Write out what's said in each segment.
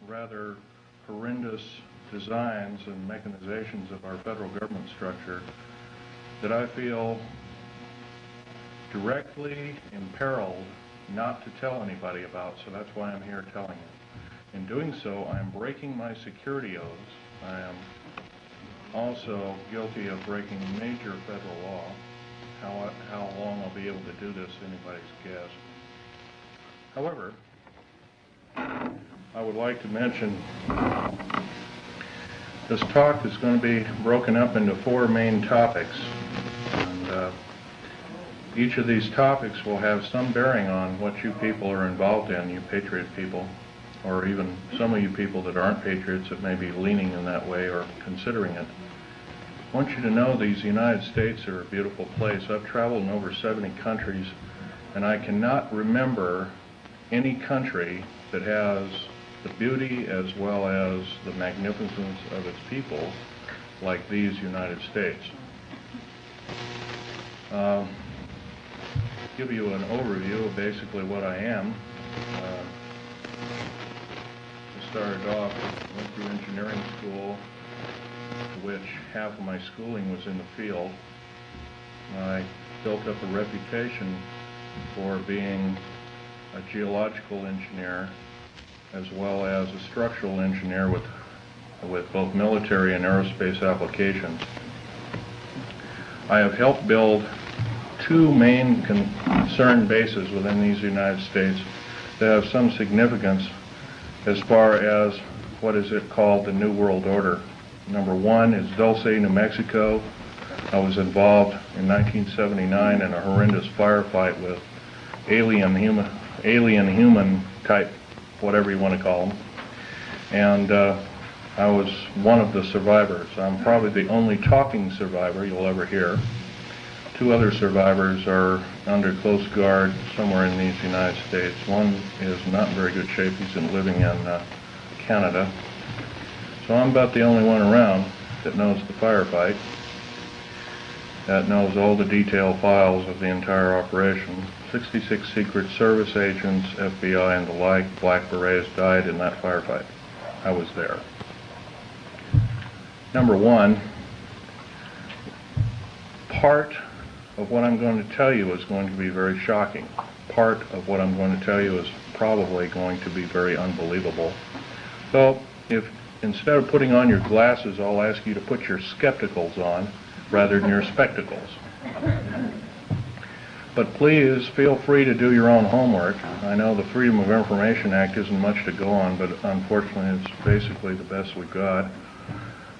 Rather horrendous designs and mechanizations of our federal government structure that I feel directly imperiled not to tell anybody about, so that's why I'm here telling you. In doing so, I am breaking my security oaths. I am also guilty of breaking major federal law. How long I'll be able to do this, anybody's guess. However, I would like to mention this talk is going to be broken up into 4 main topics. And each of these topics will have some bearing on what you people are involved in, you patriot people, or even some of you people that aren't patriots that may be leaning in that way or considering it. I want you to know these United States are a beautiful place. I've traveled in over 70 countries, and I cannot remember any country that has the beauty as well as the magnificence of its people like these United States. Give you an overview of basically what I am. I started off, went through engineering school, which half of my schooling was in the field. I built up a reputation for being a geological engineer as well as a structural engineer with both military and aerospace applications. I have helped build 2 main concern bases within these United States that have some significance as far as what is it called the New World Order. Number 1 is Dulce, New Mexico. I was involved in 1979 in a horrendous firefight with alien human type, whatever you want to call them. And I was one of the survivors. I'm probably the only talking survivor you'll ever hear. 2 other survivors are under close guard somewhere in these United States. One is not in very good shape. He's living in Canada. So I'm about the only one around that knows the firefight, that knows all the detailed files of the entire operation. 66 Secret Service agents, FBI and the like, Black Berets died in that firefight. I was there. Number 1, part of what I'm going to tell you is going to be very shocking. Part of what I'm going to tell you is probably going to be very unbelievable. So if instead of putting on your glasses, I'll ask you to put your skepticals on rather than your spectacles. But please feel free to do your own homework. I know the Freedom of Information Act isn't much to go on, but unfortunately it's basically the best we've got.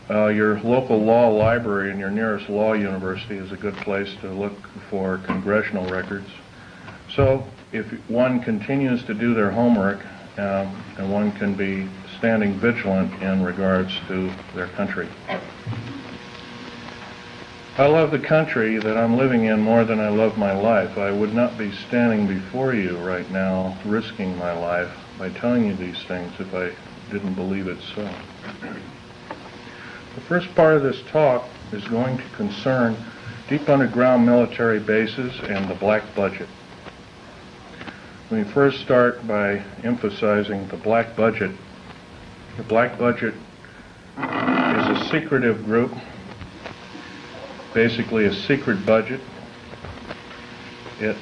Your local law library and your nearest law university is a good place to look for congressional records. So if one continues to do their homework, and one can be standing vigilant in regards to their country. I love the country that I'm living in more than I love my life. I would not be standing before you right now risking my life by telling you these things if I didn't believe it so. The first part of this talk is going to concern deep underground military bases and the black budget. Let me first start by emphasizing the black budget. The black budget is a secretive group, basically a secret budget. It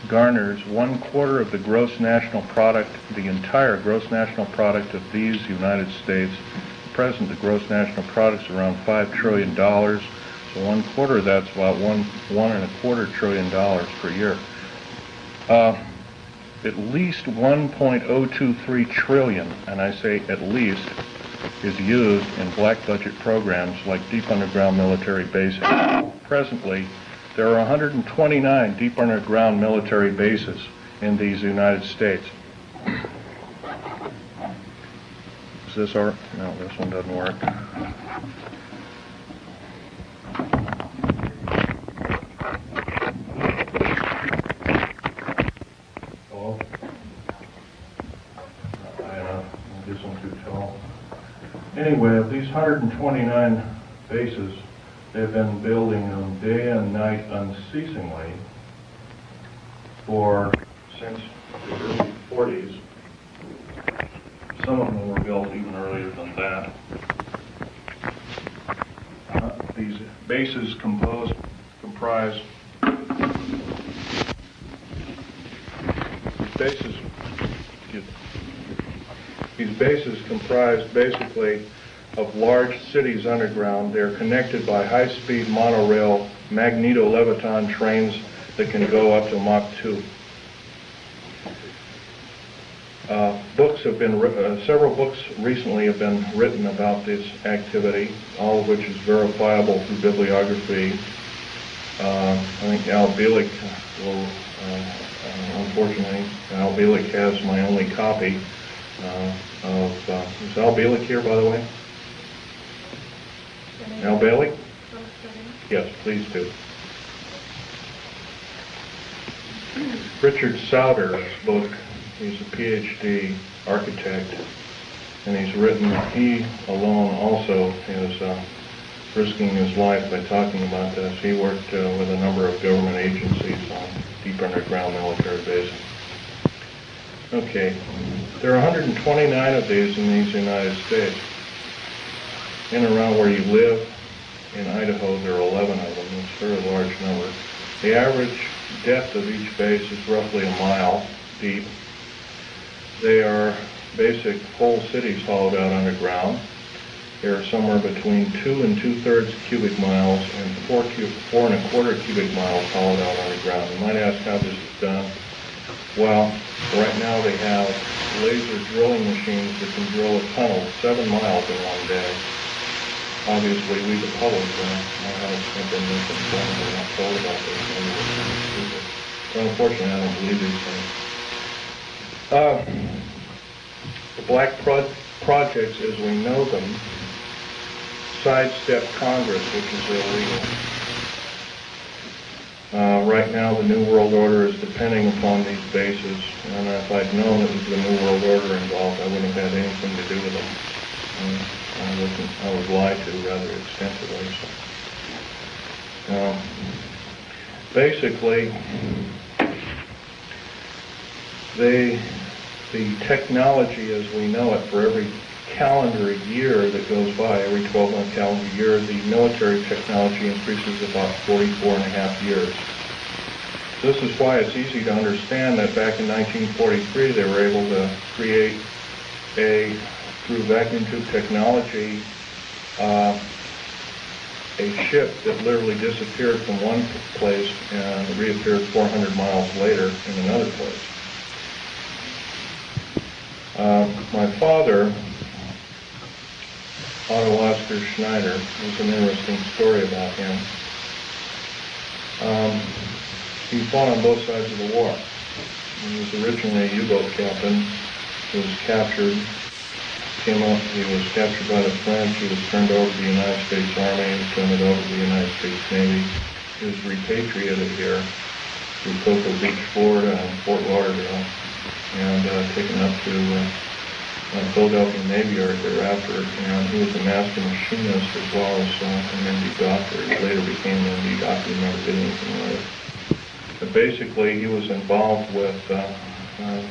garners 1/4 of the gross national product, the entire gross national product of these United States. At present, the gross national product is around $5 trillion, so 1/4 of that's about $1.25 trillion per year. At least 1.023 trillion, and I say at least, is used in black budget programs like deep underground military bases. Presently, there are 129 deep underground military bases in these United States. Is this our? No, this one doesn't work. Hello? Not high enough. This one's too tall. Anyway, of these 129 bases, they've been building them day and night unceasingly. since the early 40s. Some of them were built even earlier than that. These bases comprise basically of large cities underground. They're connected by high-speed monorail magneto-leviton trains that can go up to Mach 2. Several books recently have been written about this activity, all of which is verifiable through bibliography. I think Al Bielek will, unfortunately, Al Bielek has my only copy is Al Bielek here, by the way? Al Bielek? Yes, please do. Richard Souter's book, he's a PhD architect, and he alone also is risking his life by talking about this. He worked with a number of government agencies on deep underground military bases. Okay, there are 129 of these in these United States. In and around where you live, in Idaho, there are 11 of them. It's a very large number. The average depth of each base is roughly a mile deep. They are basic whole cities hollowed out underground. They are somewhere between 2 2/3 cubic miles and 4 1/4 cubic miles hollowed out underground. You might ask how this is done. Well, right now they have laser drilling machines that can drill a tunnel 7 miles in one day. Obviously, we the public have been misinformed. We're not told about this. So unfortunately, I don't believe these things. The black projects, as we know them, sidestep Congress, which is illegal. Right now, the New World Order is depending upon these bases, and if I'd known it was the New World Order involved, I wouldn't have had anything to do with them. I was lied to rather extensively. So. Basically, the technology as we know it, for every calendar year that goes by, every 12-month calendar year, the military technology increases about 44.5 years. This is why it's easy to understand that back in 1943 they were able to create through vacuum tube technology, a ship that literally disappeared from one place and reappeared 400 miles later in another place. My father, Otto Oscar Schneider, there's an interesting story about him. He fought on both sides of the war. He was originally a U-boat captain. He was captured. He was captured by the French. He was turned over to the United States Army. He was turned over to the United States Navy. He was repatriated here to Cocoa Beach, Florida, and Fort Lauderdale, and taken up to Philadelphia Navy Yard thereafter. And he was a master machinist as well as an MD doctor. He later became an MD doctor and never did anything with it. But basically, he was involved with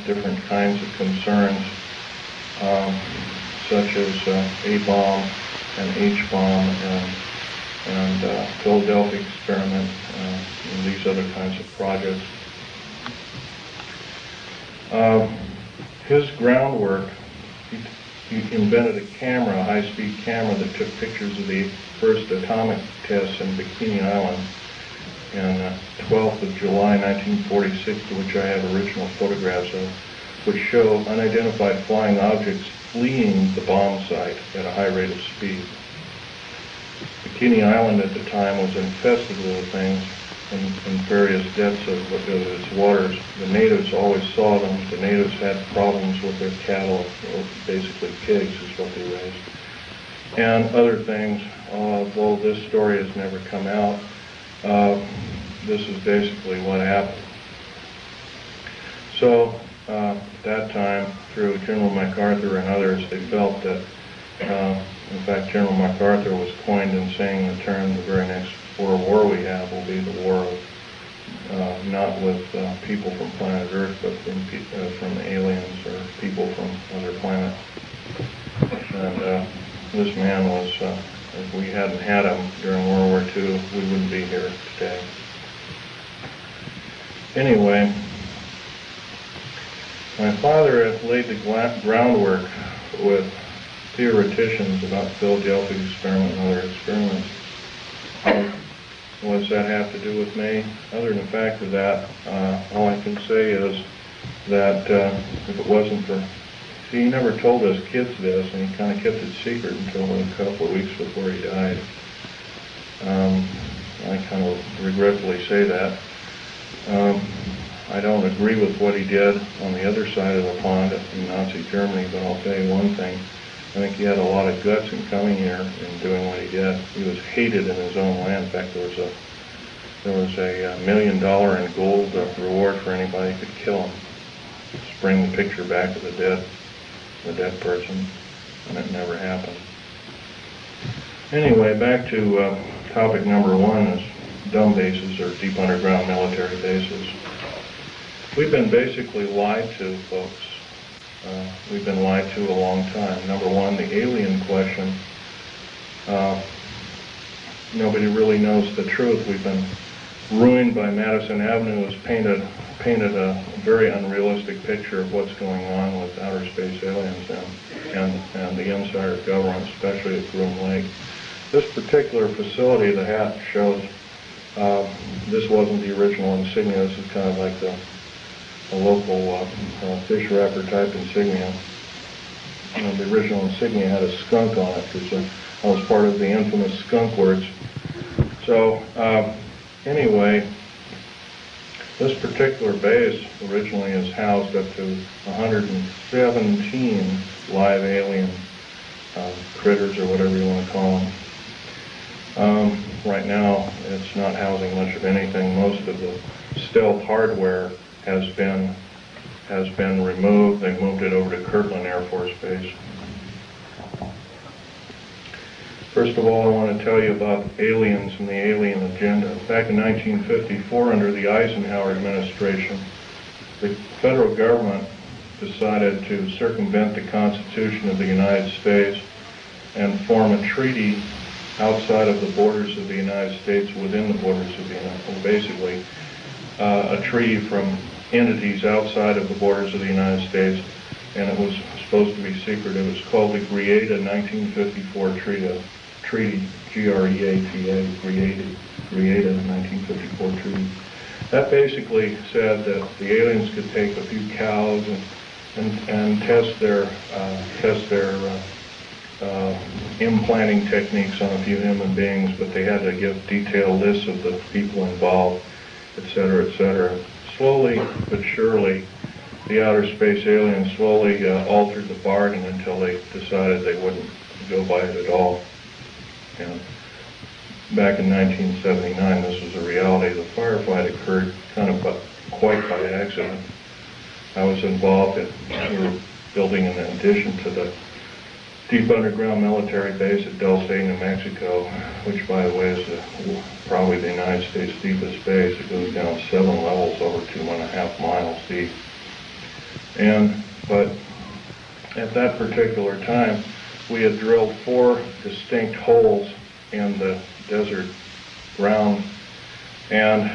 different kinds of concerns, such as A-bomb and H-bomb and Philadelphia experiment and these other kinds of projects. His groundwork, he invented a camera, a high-speed camera that took pictures of the first atomic tests in Bikini Island on 12th of July 1946, to which I have original photographs of, which show unidentified flying objects fleeing the bomb site at a high rate of speed. Bikini Island at the time was infested with things in various depths of its waters. The natives always saw them. The natives had problems with their cattle, or basically pigs is what they raised, and other things. Though this story has never come out, this is basically what happened. So at that time, through General MacArthur and others, they felt that, in fact, General MacArthur was coined in saying the term, the very next World War we have will be the war not with people from planet Earth, but from aliens or people from other planets. And this man was, if we hadn't had him during World War II, we wouldn't be here today. Anyway, my father had laid the groundwork with theoreticians about the Philadelphia experiment and other experiments. What does that have to do with me? Other than the fact of that, all I can say is that if it wasn't for, see, he never told us kids this, and he kind of kept it secret until a couple of weeks before he died. I kind of regretfully say that. I don't agree with what he did on the other side of the pond in Nazi Germany, but I'll tell you one thing. I think he had a lot of guts in coming here and doing what he did. He was hated in his own land. In fact, there was a $1 million in gold reward for anybody who could kill him. Just bring the picture back of the dead person, and it never happened. Anyway, back to topic number one is dumb bases or deep underground military bases. We've been basically lied to, folks. We've been lied to a long time. Number one, the alien question. Nobody really knows the truth. We've been ruined by Madison Avenue, has painted a very unrealistic picture of what's going on with outer space aliens and the inside of government, especially at Groom Lake. This particular facility, the hat shows, this wasn't the original insignia. This is kind of like a local fish wrapper type insignia. The original insignia had a skunk on it because I was part of the infamous skunk words. So anyway, this particular base originally is housed up to 117 live alien critters, or whatever you want to call them. Right now, it's not housing much of anything. Most of the stealth hardware has been removed. They moved it over to Kirtland Air Force Base. First of all, I want to tell you about aliens and the alien agenda. Back in 1954, under the Eisenhower administration, the federal government decided to circumvent the Constitution of the United States and form a treaty outside of the borders of the United States, within the borders of the United States, basically a treaty from entities outside of the borders of the United States, and it was supposed to be secret. It was called the Greada 1954 Treaty, G-R-E-A-T-A, Greada 1954 Treaty. That basically said that the aliens could take a few cows and test their implanting techniques on a few human beings, but they had to give detailed lists of the people involved, etc., etc. Slowly but surely, the outer space aliens slowly altered the bargain until they decided they wouldn't go by it at all. And back in 1979, this was a reality. The firefight occurred kind of quite by accident. I was involved in, we were building an addition to the deep underground military base at Del State, New Mexico, which, by the way, is probably the United States' deepest base. It goes down 7 levels over 2.5 miles deep. But at that particular time, we had drilled 4 distinct holes in the desert ground, and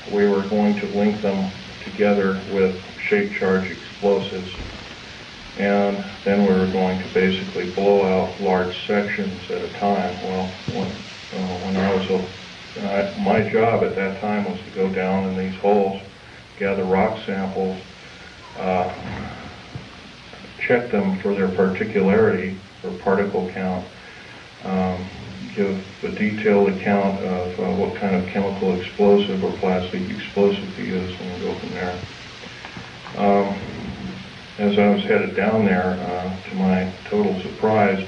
we were going to link them together with shape charge explosives. And then we were going to basically blow out large sections at a time. Well, when I was my job at that time was to go down in these holes, gather rock samples, check them for their particularity or particle count, give a detailed account of what kind of chemical explosive or plastic explosive to use, and go from there. As I was headed down there, to my total surprise,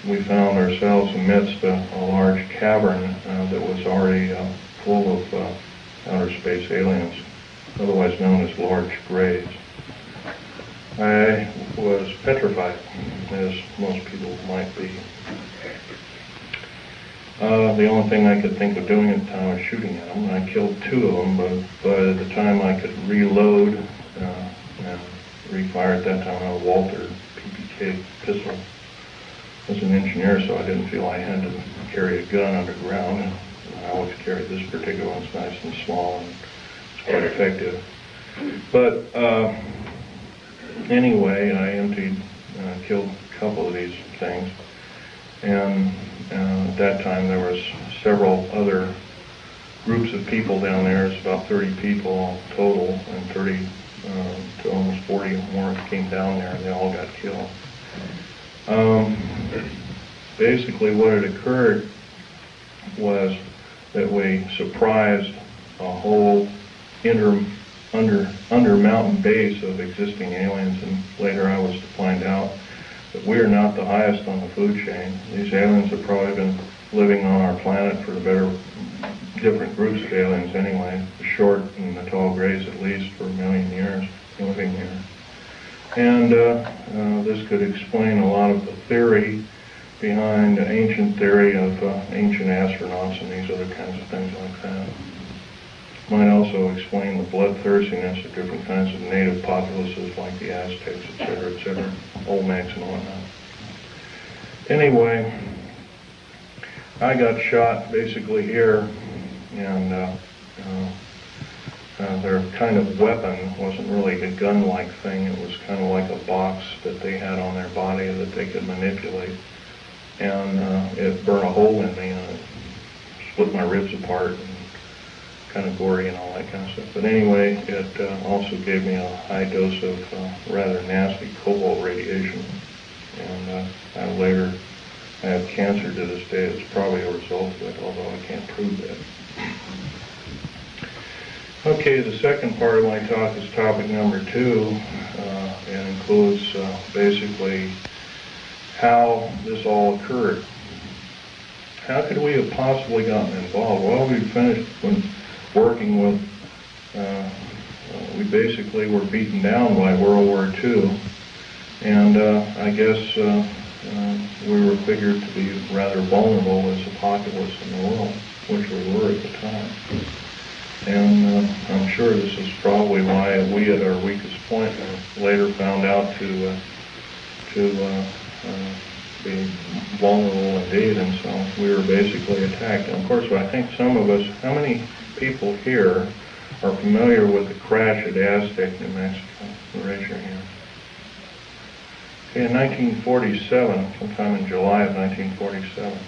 we found ourselves amidst a large cavern that was already full of outer space aliens, otherwise known as large graves. I was petrified, as most people might be. The only thing I could think of doing at the time was shooting at them. I killed 2 of them, but by the time I could reload and refire at that time, I had a Walter PPK pistol. I was an engineer, so I didn't feel I had to carry a gun underground. I always carried this particular one. It's nice and small, and it's quite effective. But anyway, I killed a couple of these things, and at that time there was several other groups of people down there. It's about 30 people total, and 30 to almost 40 more came down there, and they all got killed. Basically what had occurred was that we surprised a whole under mountain base of existing aliens, and later I was to find out that we are not the highest on the food chain. These aliens have probably been living on our planet for different groups of aliens anyway, the short and the tall grays at least, for 1 million years living here. And this could explain a lot of the theory behind the ancient theory of ancient astronauts and these other kinds of things like that. Might also explain the bloodthirstiness of different kinds of native populaces like the Aztecs, etc., Olmecs and whatnot. Anyway, I got shot basically here, and their kind of weapon wasn't really a gun-like thing. It was kind of like a box that they had on their body that they could manipulate. And it burned a hole in me, and it split my ribs apart, and kind of gory and all that kind of stuff. But anyway, it also gave me a high dose of rather nasty cobalt radiation. And I have cancer to this day. It's probably a result of it, although I can't prove that. Okay, the second part of my talk is topic number 2, and includes basically how this all occurred. How could we have possibly gotten involved? Well, we finished working with, we basically were beaten down by World War II, and I guess we were figured to be rather vulnerable as a populace in the world, which we were at the time. And I'm sure this is probably why we at our weakest point later found out to be vulnerable indeed, and so we were basically attacked. And of course, I think some of us, how many people here are familiar with the crash at Aztec, New Mexico? Raise your hand. Okay, in 1947, sometime in July of 1947,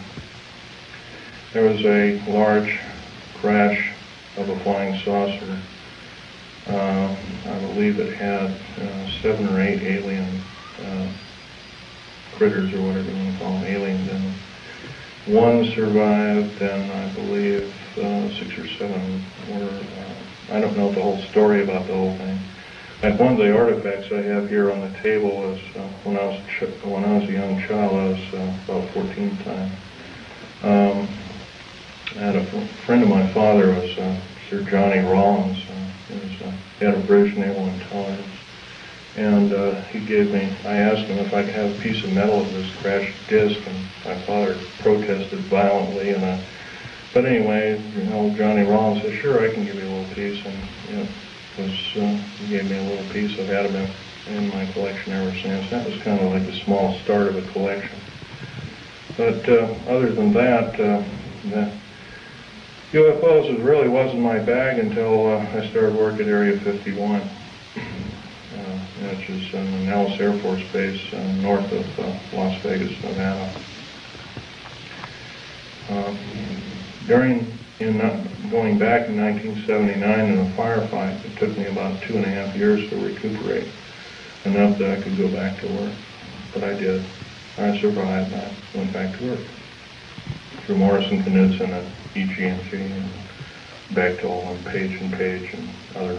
there was a large crash of a flying saucer. I believe it had 7 or 8 alien critters, or whatever you want to call them, aliens in them. 1 survived, and I believe 6 or 7 were, I don't know the whole story about the whole thing. And one of the artifacts I have here on the table is when I was a young child. I was about 14 at the time. I had a friend of my father was Sir Johnny Rawlins. He had a British Naval Intelligence. And I asked him if I could have a piece of metal of this crashed disc, and my father protested violently. But anyway, Johnny Rollins said, "Sure, I can give you a little piece," and he gave me a little piece. I've had them in my collection ever since. That was kind of like the small start of a collection. But other than that, the UFOs really wasn't my bag until I started work at Area 51. Which is in the Nellis Air Force Base north of Las Vegas, Nevada. Going back in 1979 in a firefight, it took me about 2.5 years to recuperate, enough that I could go back to work. But I did. I survived, and I went back to work. Through Morrison Knudsen at EG&G, and Bechtel and Page and other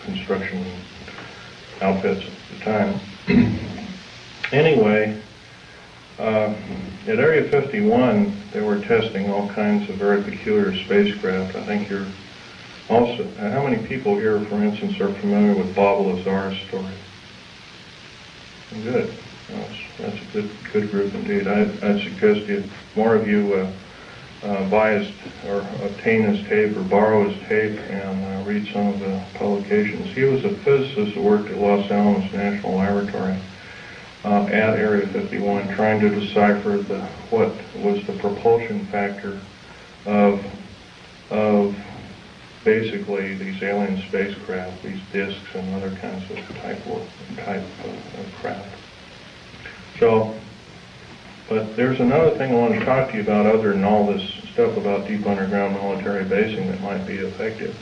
construction outfits at the time. Anyway, at Area 51, they were testing all kinds of very peculiar spacecraft. I think you're also, how many people here, for instance, are familiar with Bob Lazar's story? Good. That's a good group indeed. I'd suggest more of you buy his, or obtain his tape, or borrow his tape, and read some of the publications. He was a physicist that worked at Los Alamos National Laboratory at Area 51, trying to decipher what was the propulsion factor of basically these alien spacecraft, these discs and other kinds of type of craft. So, but there's another thing I want to talk to you about other than all this stuff about deep underground military basing that might be effective.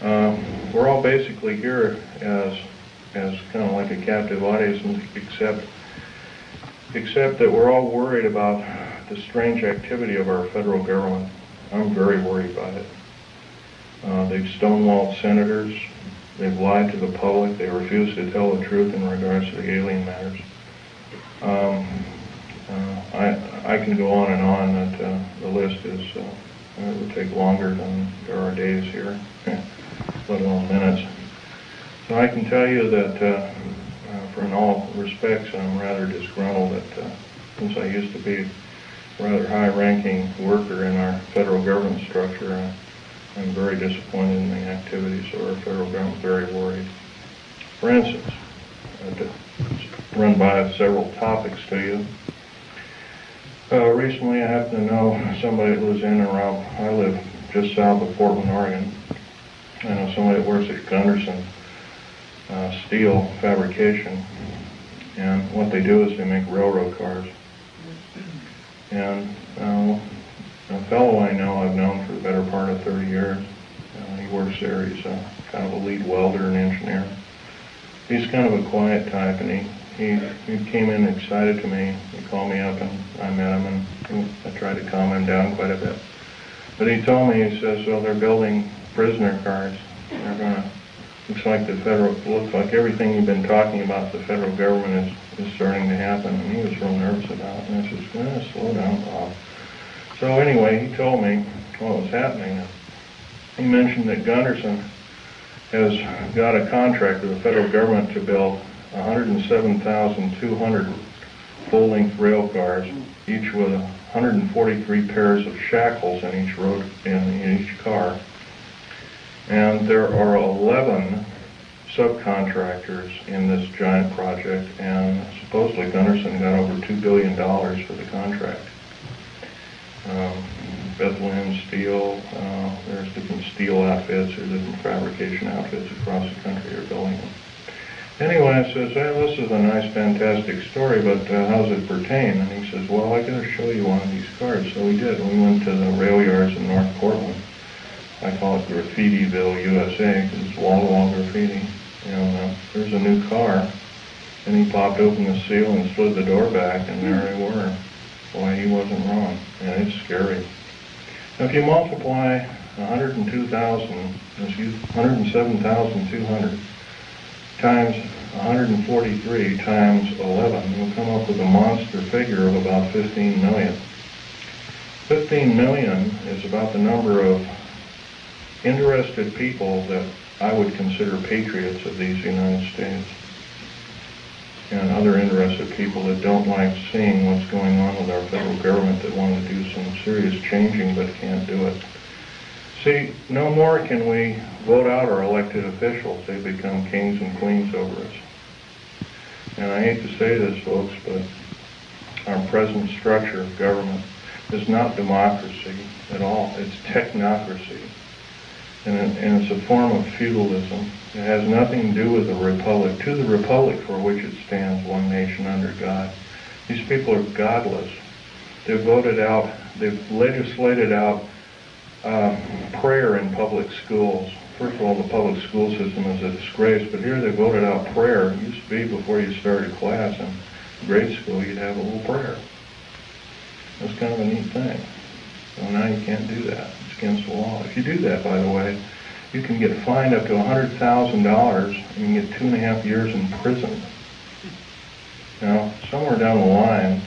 We're all basically here as kind of like a captive audience, except that we're all worried about the strange activity of our federal government. I'm very worried about it. They've stonewalled senators. They've lied to the public. They refuse to tell the truth in regards to the alien matters. I can go on and on. That the list is it would take longer than there are days here, let alone minutes. So I can tell you that, for in all respects, I'm rather disgruntled that since I used to be a rather high-ranking worker in our federal government structure, I'm very disappointed in the activities of our federal government, very worried. For instance, to run by several topics to you. Recently I happen to know somebody that lives in and around, I live just south of Portland, Oregon. I know somebody that works at Gunderson Steel Fabrication, and what they do is they make railroad cars. And a fellow I know, I've known for the better part of 30 years. He works there. He's kind of a lead welder and engineer. He's kind of a quiet type, and he came in excited to me. He called me up, and I met him, and I tried to calm him down quite a bit. But he told me, he says, well, they're building prisoner cars. They're going to, looks like everything you've been talking about, the federal government is starting to happen. And he was real nervous about it. And I said, slow down, Bob. So anyway, he told me what was happening. He mentioned that Gunderson has got a contract with the federal government to build 107,200 full-length rail cars, each with 143 pairs of shackles in each car. And there are 11 subcontractors in this giant project, and supposedly Gunderson got over $2 billion for the contract. Bethlehem Steel, there's different steel outfits or different fabrication outfits across the country are building them. Anyway, I says, hey, this is a nice, fantastic story, but how does it pertain? And he says, well, I got to show you one of these cars. So we did. We went to the rail yards in North Portland. I call it Graffitiville, USA, because it's wall-to-wall graffiti. And there's a new car, and he popped open the seal and slid the door back, and there they were. Boy, he wasn't wrong, and it's scary. Now, if you multiply 107,200 times 143 times 11, you'll come up with a monster figure of about 15 million. 15 million is about the number of interested people that I would consider patriots of these United States, and other interested people that don't like seeing what's going on with our federal government, that want to do some serious changing but can't do it. See, no more can we vote out our elected officials. They become kings and queens over us. And I hate to say this, folks, but our present structure of government is not democracy at all. It's technocracy. And it's a form of feudalism. It has nothing to do with the republic. To the republic for which it stands, one nation under God. These people are godless. They've voted out, they've legislated out prayer in public schools. First of all, the public school system is a disgrace, but here they voted out prayer. It used to be before you started class in grade school, you'd have a little prayer. That's kind of a neat thing. So now you can't do that. It's against the law. If you do that, by the way, you can get fined up to $100,000 and you can get 2.5 years in prison. Now, somewhere down the line,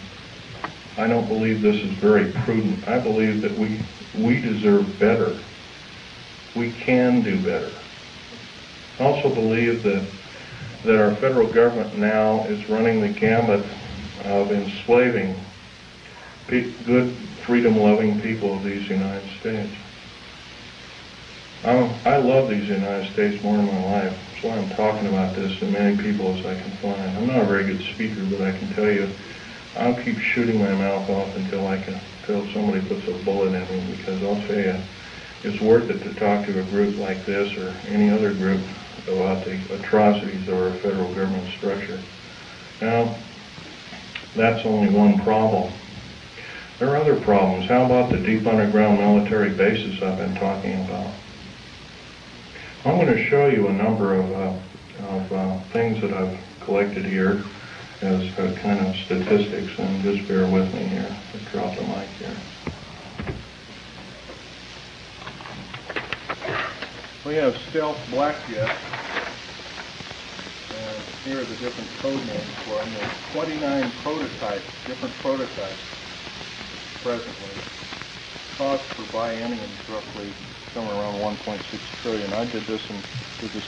I don't believe this is very prudent. I believe that we deserve better. We can do better. I also believe that our federal government now is running the gamut of enslaving good freedom-loving people of these United States. I love these United States more in my life. That's why I'm talking about this to many people as I can find. I'm not a very good speaker, but I can tell you, I'll keep shooting my mouth off until somebody puts a bullet in me, because I'll tell you, it's worth it to talk to a group like this or any other group about the atrocities of our federal government structure. Now, that's only one problem. There are other problems. How about the deep underground military bases I've been talking about? I'm going to show you a number of things that I've collected here as kind of statistics, and just bear with me here. I'll drop the mic here. We have stealth black jets, and here are the different code names for them. There's 29 prototypes, different prototypes presently. Cost per biennium is roughly somewhere around 1.6 trillion. I did this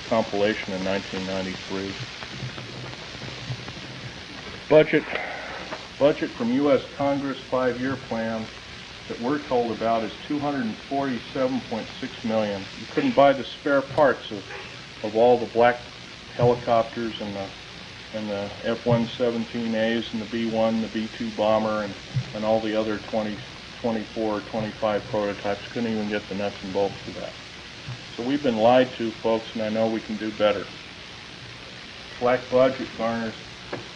compilation in 1993. Budget from U.S. Congress 5-year plan that we're told about is $247.6 million. You couldn't buy the spare parts of all the black helicopters and the F-117As and the B-1, the B-2 bomber, and all the other 24, 25 prototypes. Couldn't even get the nuts and bolts for that. So we've been lied to, folks, and I know we can do better. Black budget garners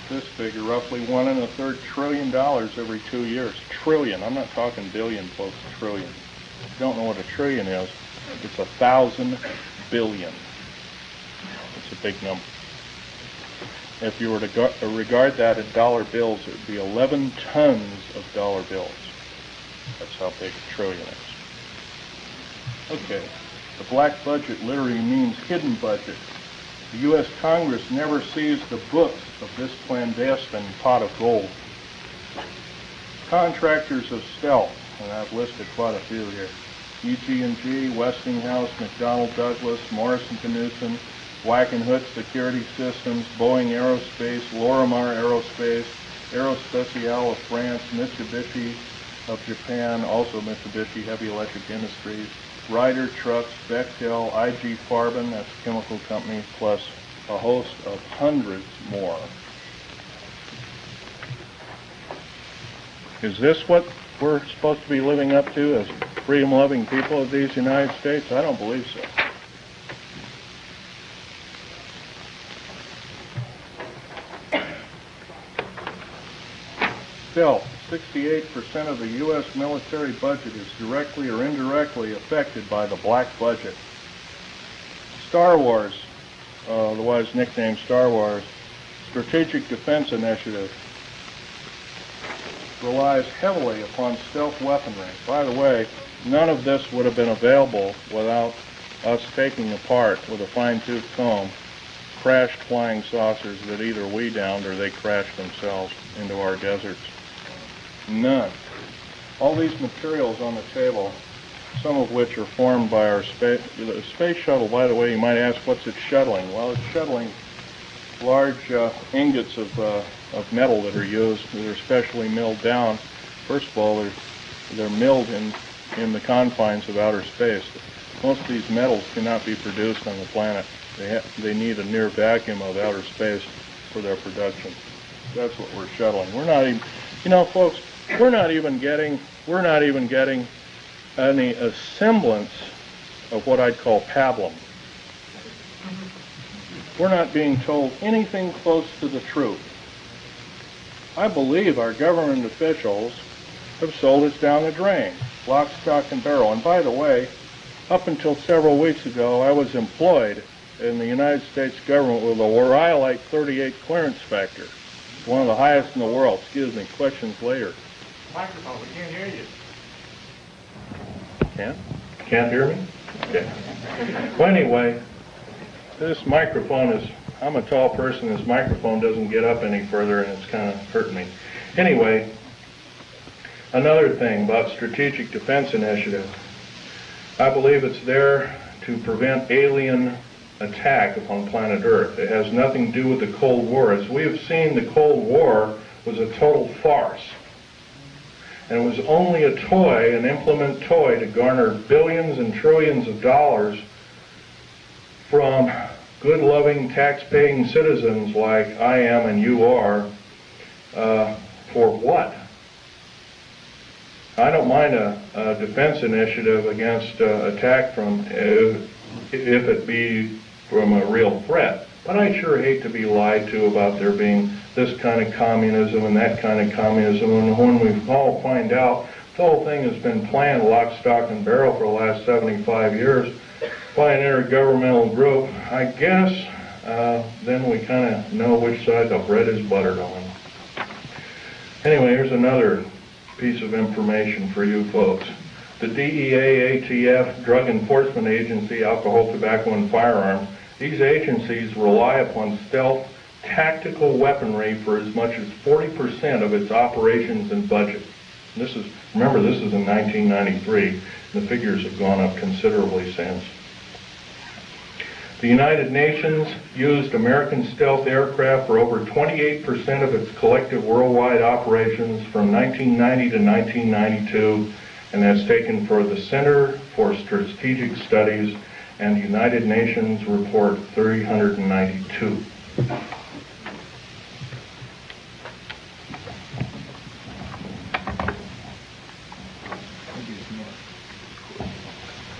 this figure, roughly $1.25 trillion every 2 years. Trillion. I'm not talking billion, folks. Trillion. If you don't know what a trillion is, it's 1,000 billion. It's a big number. If you were to regard that in dollar bills, it would be 11 tons of dollar bills. That's how big a trillion is. Okay, the black budget literally means hidden budget. The U.S. Congress never sees the books of this clandestine pot of gold. Contractors of stealth, and I've listed quite a few here. EG&G, Westinghouse, McDonnell Douglas, Morrison Knudsen, Wackenhut Security Systems, Boeing Aerospace, Lorimar Aerospace, Aerospatiale of France, Mitsubishi of Japan, also Mitsubishi Heavy Electric Industries, Ryder Trucks, Bechtel, IG Farben, that's a chemical company, plus a host of hundreds more. Is this what we're supposed to be living up to as freedom-loving people of these United States? I don't believe so. Still, 68% of the U.S. military budget is directly or indirectly affected by the black budget. Star Wars, otherwise nicknamed Star Wars, Strategic Defense Initiative, relies heavily upon stealth weaponry. By the way, none of this would have been available without us taking apart with a fine-tooth comb crashed flying saucers that either we downed or they crashed themselves into our deserts. None. All these materials on the table, some of which are formed by our space shuttle. By the way, you might ask, what's it shuttling? Well, it's shuttling large ingots of metal that are used, that are specially milled down. First of all, they're milled in the confines of outer space. Most of these metals cannot be produced on the planet. They need a near vacuum of outer space for their production. That's what we're shuttling. We're not even, you know, folks, we're not even getting any semblance of what I'd call pablum. We're not being told anything close to the truth. I believe our government officials have sold us down the drain, lock, stock, and barrel. And by the way, up until several weeks ago, I was employed in the United States government with a Rhyolite 38 clearance factor. It's one of the highest in the world. Excuse me, questions later. Microphone, we can't hear you. Can't hear me? Okay. Well, anyway, this microphone is, I'm a tall person, this microphone doesn't get up any further and it's kind of hurting me. Anyway, another thing about Strategic Defense Initiative. I believe it's there to prevent alien attack upon planet Earth. It has nothing to do with the Cold War. As we have seen, the Cold War was a total farce. and it was only a toy, an implement toy, to garner billions and trillions of dollars from good, loving, tax-paying citizens like I am and you are, for what? I don't mind a defense initiative against attack from, if it be from a real threat, but I sure hate to be lied to about there being this kind of communism and that kind of communism, and when we all find out the whole thing has been planned lock, stock, and barrel for the last 75 years by an intergovernmental group, I guess then we kind of know which side the bread is buttered on. Anyway, here's another piece of information for you folks. The DEA, ATF, Drug Enforcement Agency, Alcohol, Tobacco, and Firearms, these agencies rely upon stealth tactical weaponry for as much as 40% of its operations and budget. This is, remember, this is in 1993. The figures have gone up considerably since. The United Nations used American stealth aircraft for over 28% of its collective worldwide operations from 1990 to 1992, and that's taken for the Center for Strategic Studies and the United Nations Report 392.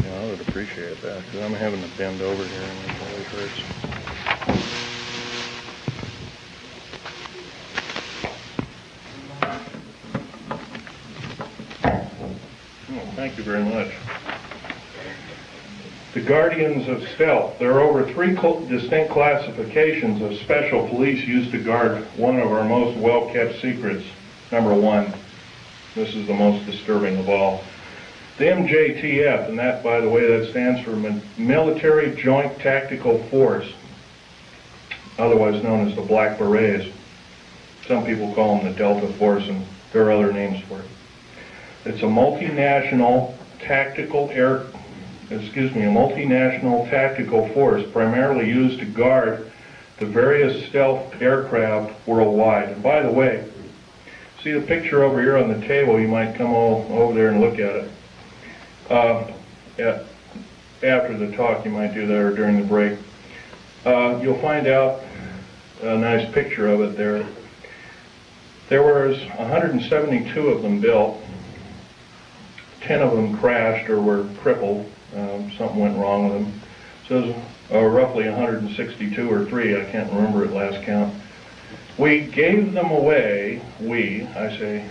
Yeah, I would appreciate that, because I'm having to bend over here and it always hurts. Oh, thank you very much. The Guardians of Stealth. There are over 3 distinct classifications of special police used to guard one of our most well-kept secrets. Number 1, this is the most disturbing of all. The MJTF, and that, by the way, that stands for Military Joint Tactical Force, otherwise known as the Black Berets. Some people call them the Delta Force, and there are other names for it. It's a multinational tactical force primarily used to guard the various stealth aircraft worldwide. And by the way, see the picture over here on the table? You might come over there and look at it. After the talk, you might do that, or during the break. You'll find out a nice picture of it there. There was 172 of them built. 10 of them crashed or were crippled. Something went wrong with them. So it was roughly 162 or 3. I can't remember at last count. We gave them away, the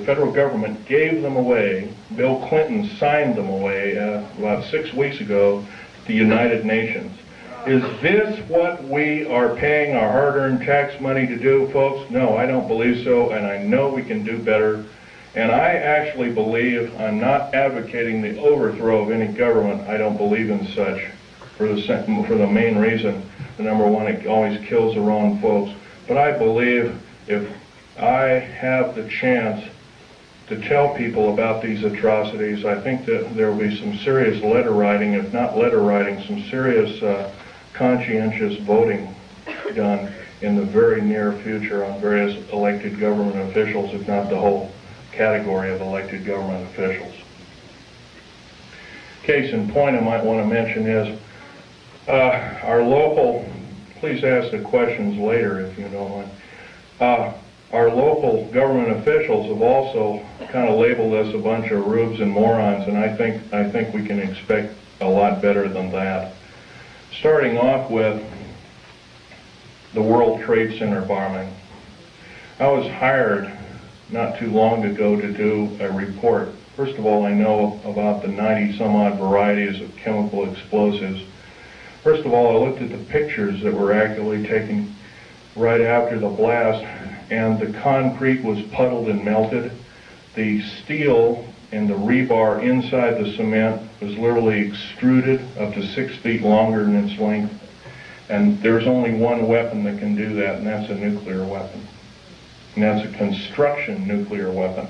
federal government gave them away. Bill Clinton signed them away about 6 weeks ago to the United Nations. Is this what we are paying our hard-earned tax money to do, folks? No, I don't believe so, and I know we can do better. And I actually believe, I'm not advocating the overthrow of any government. I don't believe in such for the main reason. Number 1, it always kills the wrong folks. But I believe if I have the chance to tell people about these atrocities, I think that there will be some serious letter writing, if not letter writing, some serious conscientious voting done in the very near future on various elected government officials, if not the whole category of elected government officials. Case in point I might want to mention is our local, please ask the questions later if you don't mind. Our local government officials have also kind of labeled us a bunch of rubes and morons, and I think we can expect a lot better than that. Starting off with the World Trade Center bombing. I was hired not too long ago to do a report. First of all, I know about the 90-some-odd varieties of chemical explosives. First of all, I looked at the pictures that were actually taken right after the blast, and the concrete was puddled and melted. The steel and the rebar inside the cement was literally extruded up to 6 feet longer than its length. And there's only one weapon that can do that, and that's a nuclear weapon. And that's a construction nuclear weapon.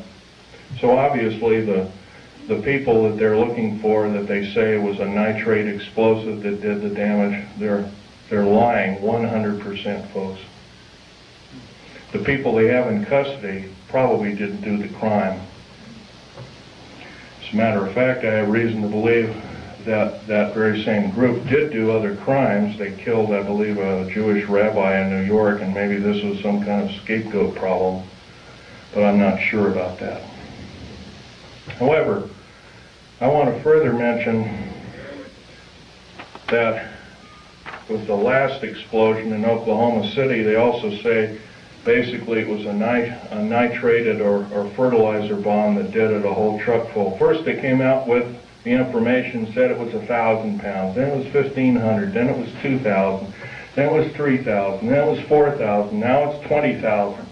So obviously the people that they're looking for, that they say was a nitrate explosive that did the damage, they're lying 100%, folks. the people they have in custody probably didn't do the crime. As a matter of fact, I have reason to believe that that very same group did do other crimes. They killed, I believe, a Jewish rabbi in New York, and maybe this was some kind of scapegoat problem, but I'm not sure about that. However, I want to further mention that with the last explosion in Oklahoma City, they also say basically it was a nitrated or fertilizer bomb that did it, a whole truck full. First they came out with the information, said it was 1,000 pounds, then it was 1,500, then it was 2,000, then it was 3,000, then it was 4,000, now it's 20,000.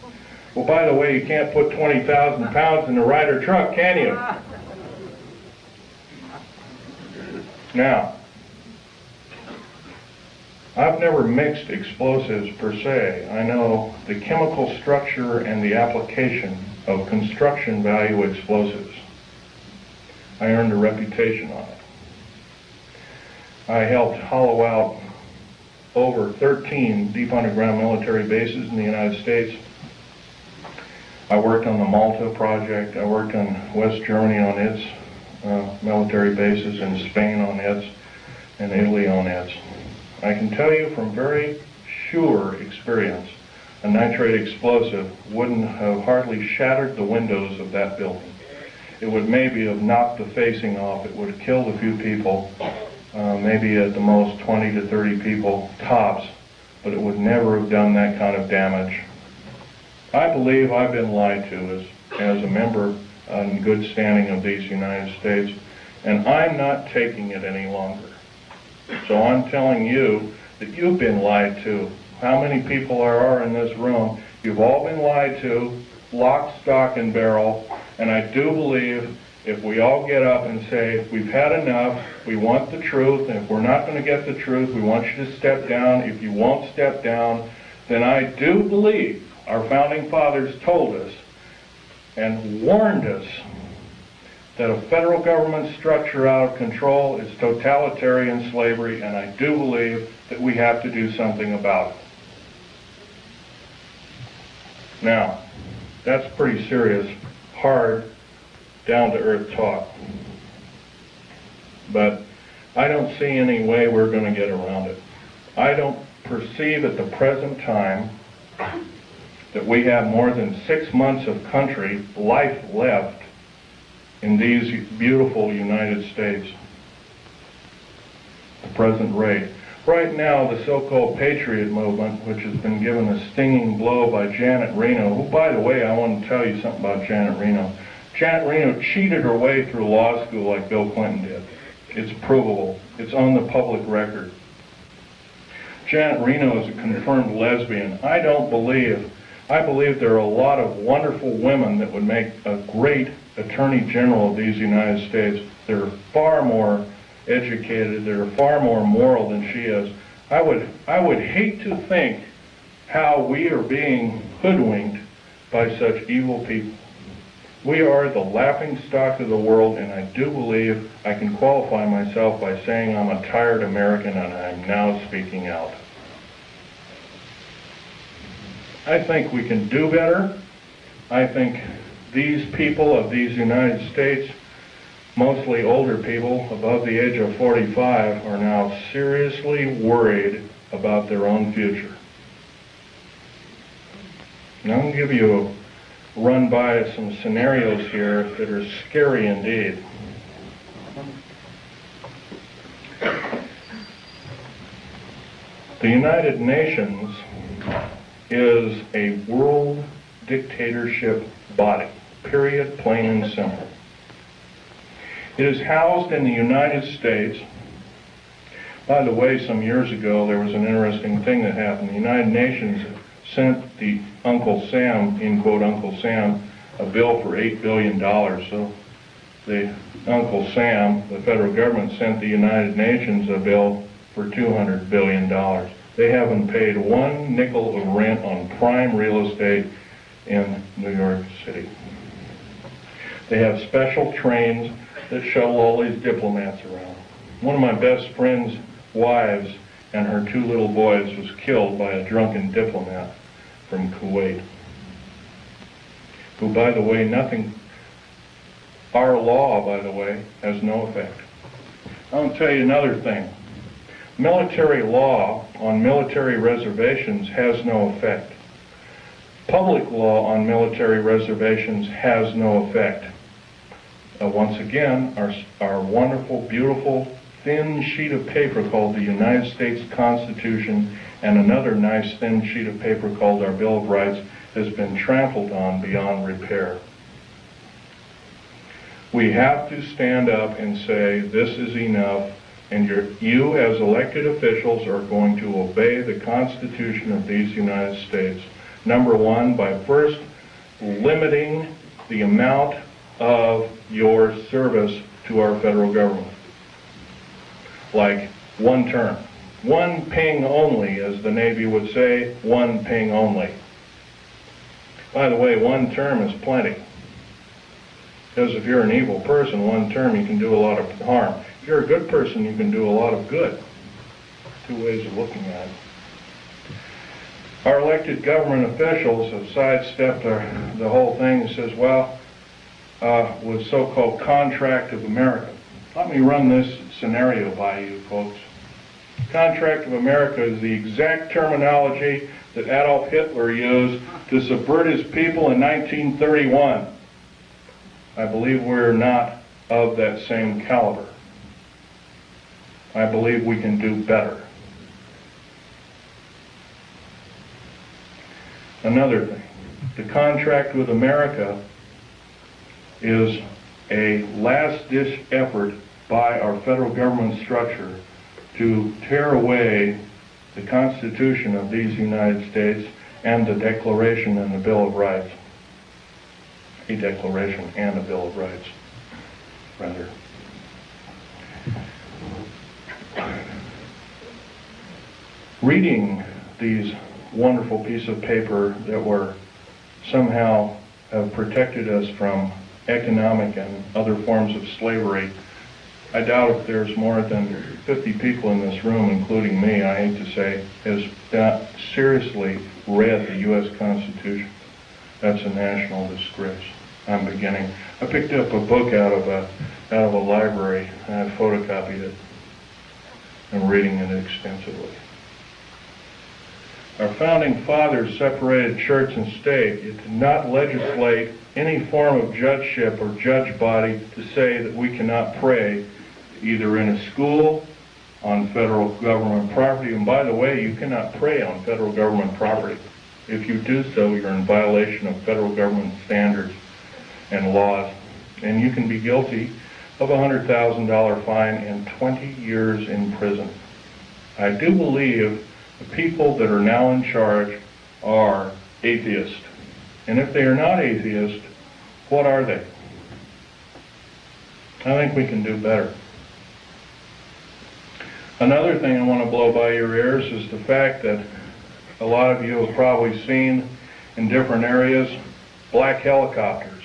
Well, by the way, you can't put 20,000 pounds in a Ryder truck, can you? Now, I've never mixed explosives per se. I know the chemical structure and the application of construction value explosives. I earned a reputation on it. I helped hollow out over 13 deep underground military bases in the United States. I worked on the Malta project. I worked on West Germany on its military bases, and Spain on its, and Italy on its. I can tell you from very sure experience, a nitrate explosive wouldn't have hardly shattered the windows of that building. It would maybe have knocked the facing off. It would have killed a few people, maybe at the most 20 to 30 people tops, but it would never have done that kind of damage. I believe I've been lied to as a member in good standing of these United States, and I'm not taking it any longer. So I'm telling you that you've been lied to. How many people are in this room? You've all been lied to, lock, stock, and barrel, and I do believe if we all get up and say, we've had enough, we want the truth, and if we're not going to get the truth, we want you to step down. If you won't step down, then I do believe our founding fathers told us and warned us that a federal government structure out of control is totalitarian slavery, and I do believe that we have to do something about it. Now, that's pretty serious, hard, down-to-earth talk. But I don't see any way we're going to get around it. I don't perceive at the present time that we have more than 6 months of country life left in these beautiful United States. The present rate. Right now, the so-called Patriot movement, which has been given a stinging blow by Janet Reno, who, by the way, I want to tell you something about Janet Reno. Janet Reno cheated her way through law school like Bill Clinton did. It's provable. It's on the public record. Janet Reno is a confirmed lesbian. I believe there are a lot of wonderful women that would make a great Attorney General of these United States. They're far more educated, they're far more moral than she is. I would hate to think how we are being hoodwinked by such evil people. We are the laughing stock of the world, and I do believe I can qualify myself by saying I'm a tired American, and I'm now speaking out. I think we can do better. I think these people of these United States, mostly older people above the age of 45, are now seriously worried about their own future. And I'm going to give you a run by some scenarios here that are scary indeed. The United Nations is a world dictatorship body, period, plain and simple. It is housed in the United States. By the way, some years ago there was an interesting thing that happened. The United Nations sent the Uncle Sam, in quote Uncle Sam, a bill for $8 billion. So the Uncle Sam, the federal government, sent the United Nations a bill for $200 billion. They haven't paid one nickel of rent on prime real estate in New York City. They have special trains that shuttle all these diplomats around. One of my best friend's wives and her 2 little boys was killed by a drunken diplomat from Kuwait. who, by the way, our law, by the way, has no effect. I'll tell you another thing. Military law on military reservations has no effect. Public law on military reservations has no effect. Once again, our wonderful, beautiful, thin sheet of paper called the United States Constitution and another nice thin sheet of paper called our Bill of Rights has been trampled on beyond repair. We have to stand up and say, this is enough, and you as elected officials are going to obey the Constitution of these United States. Number one, by first limiting the amount of your service to our federal government. Like one term. One ping only, as the Navy would say, one ping only. By the way, one term is plenty. Because if you're an evil person, one term you can do a lot of harm. If you're a good person, you can do a lot of good. Two ways of looking at it. Our elected government officials have sidestepped the whole thing and says, well, with so-called contract of America. Let me run this scenario by you, folks. Contract of America is the exact terminology that Adolf Hitler used to subvert his people in 1931. I believe we're not of that same caliber. I believe we can do better. Another thing, the contract with America is a last-ditch effort by our federal government structure to tear away the Constitution of these United States and the Declaration and the Bill of Rights. A Declaration and a Bill of Rights, rather. Reading these wonderful piece of paper that were somehow have protected us from economic and other forms of slavery, I doubt if there's more than 50 people in this room, including me, I hate to say, has not seriously read the U.S. Constitution. That's a national disgrace. I'm beginning. I picked up a book out of a library and I photocopied it. I'm reading it extensively. Our founding fathers separated church and state. It did not legislate any form of judgeship or judge body to say that we cannot pray either in a school, on federal government property, and by the way, you cannot pray on federal government property. If you do so, you're in violation of federal government standards and laws, and you can be guilty of a $100,000 fine and 20 years in prison. I do believe the people that are now in charge are atheists. And if they are not atheists, what are they? I think we can do better. Another thing I want to blow by your ears is the fact that a lot of you have probably seen in different areas black helicopters.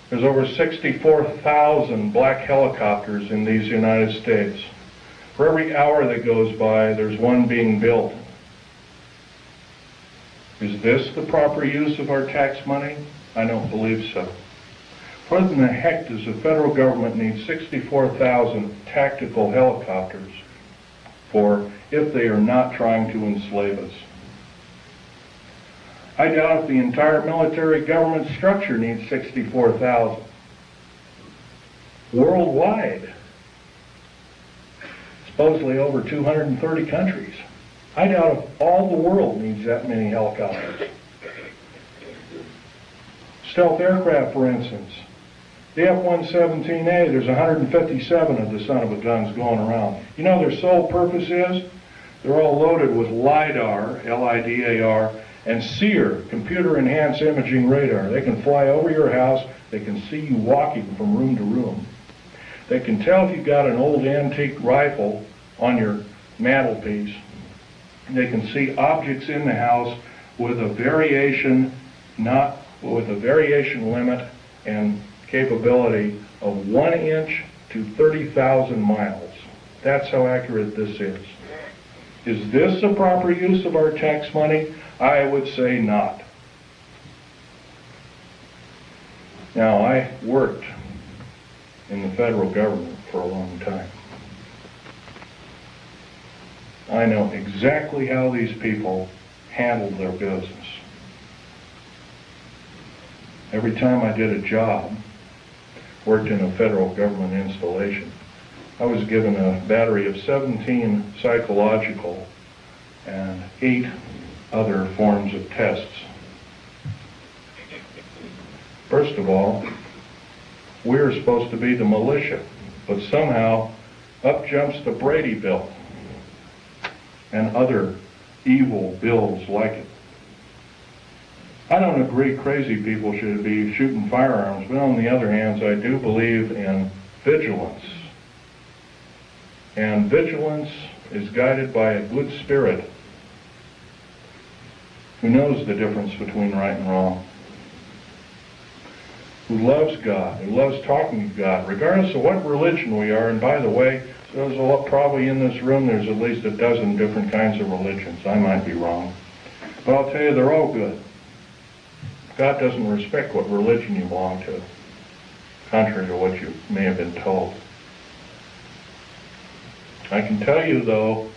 There's over 64,000 black helicopters in these United States. For every hour that goes by, there's one being built. Is this the proper use of our tax money? I don't believe so. What in the heck does the federal government need 64,000 tactical helicopters for if they are not trying to enslave us? I doubt if the entire military government structure needs 64,000. Worldwide, supposedly over 230 countries. I doubt if all the world needs that many helicopters. Stealth aircraft, for instance. The F-117A, there's 157 of the son of a guns going around. You know their sole purpose is? They're all loaded with LIDAR, L-I-D-A-R, and SEER, computer-enhanced imaging radar. They can fly over your house. They can see you walking from room to room. They can tell if you've got an old antique rifle on your mantelpiece. They can see objects in the house with a variation, limit and capability of 1 inch to 30,000 miles. That's how accurate this is. Is this the proper use of our tax money? I would say not. Now, I worked in the federal government for a long time. I know exactly how these people handled their business. Every time I did a job, worked in a federal government installation, I was given a battery of 17 psychological and 8 other forms of tests. First of all, we're supposed to be the militia, but somehow up jumps the Brady bill and other evil bills like it. I don't agree crazy people should be shooting firearms, but on the other hand, I do believe in vigilance. And vigilance is guided by a good spirit who knows the difference between right and wrong, who loves God, who loves talking to God, regardless of what religion we are. And by the way, there's probably in this room, there's at least a dozen different kinds of religions. I might be wrong. But I'll tell you, they're all good. God doesn't respect what religion you belong to, contrary to what you may have been told. I can tell you, though,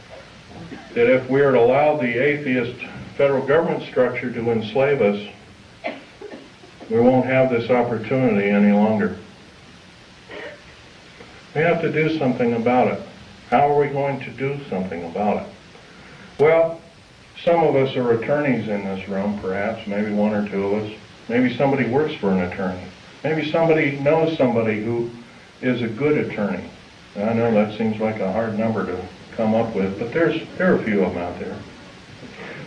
that if we are to allow the atheist federal government structure to enslave us, we won't have this opportunity any longer. We have to do something about it. How are we going to do something about it? Well, some of us are attorneys in this room, perhaps, maybe one or two of us. Maybe somebody works for an attorney. Maybe somebody knows somebody who is a good attorney. I know that seems like a hard number to come up with, but there are a few of them out there.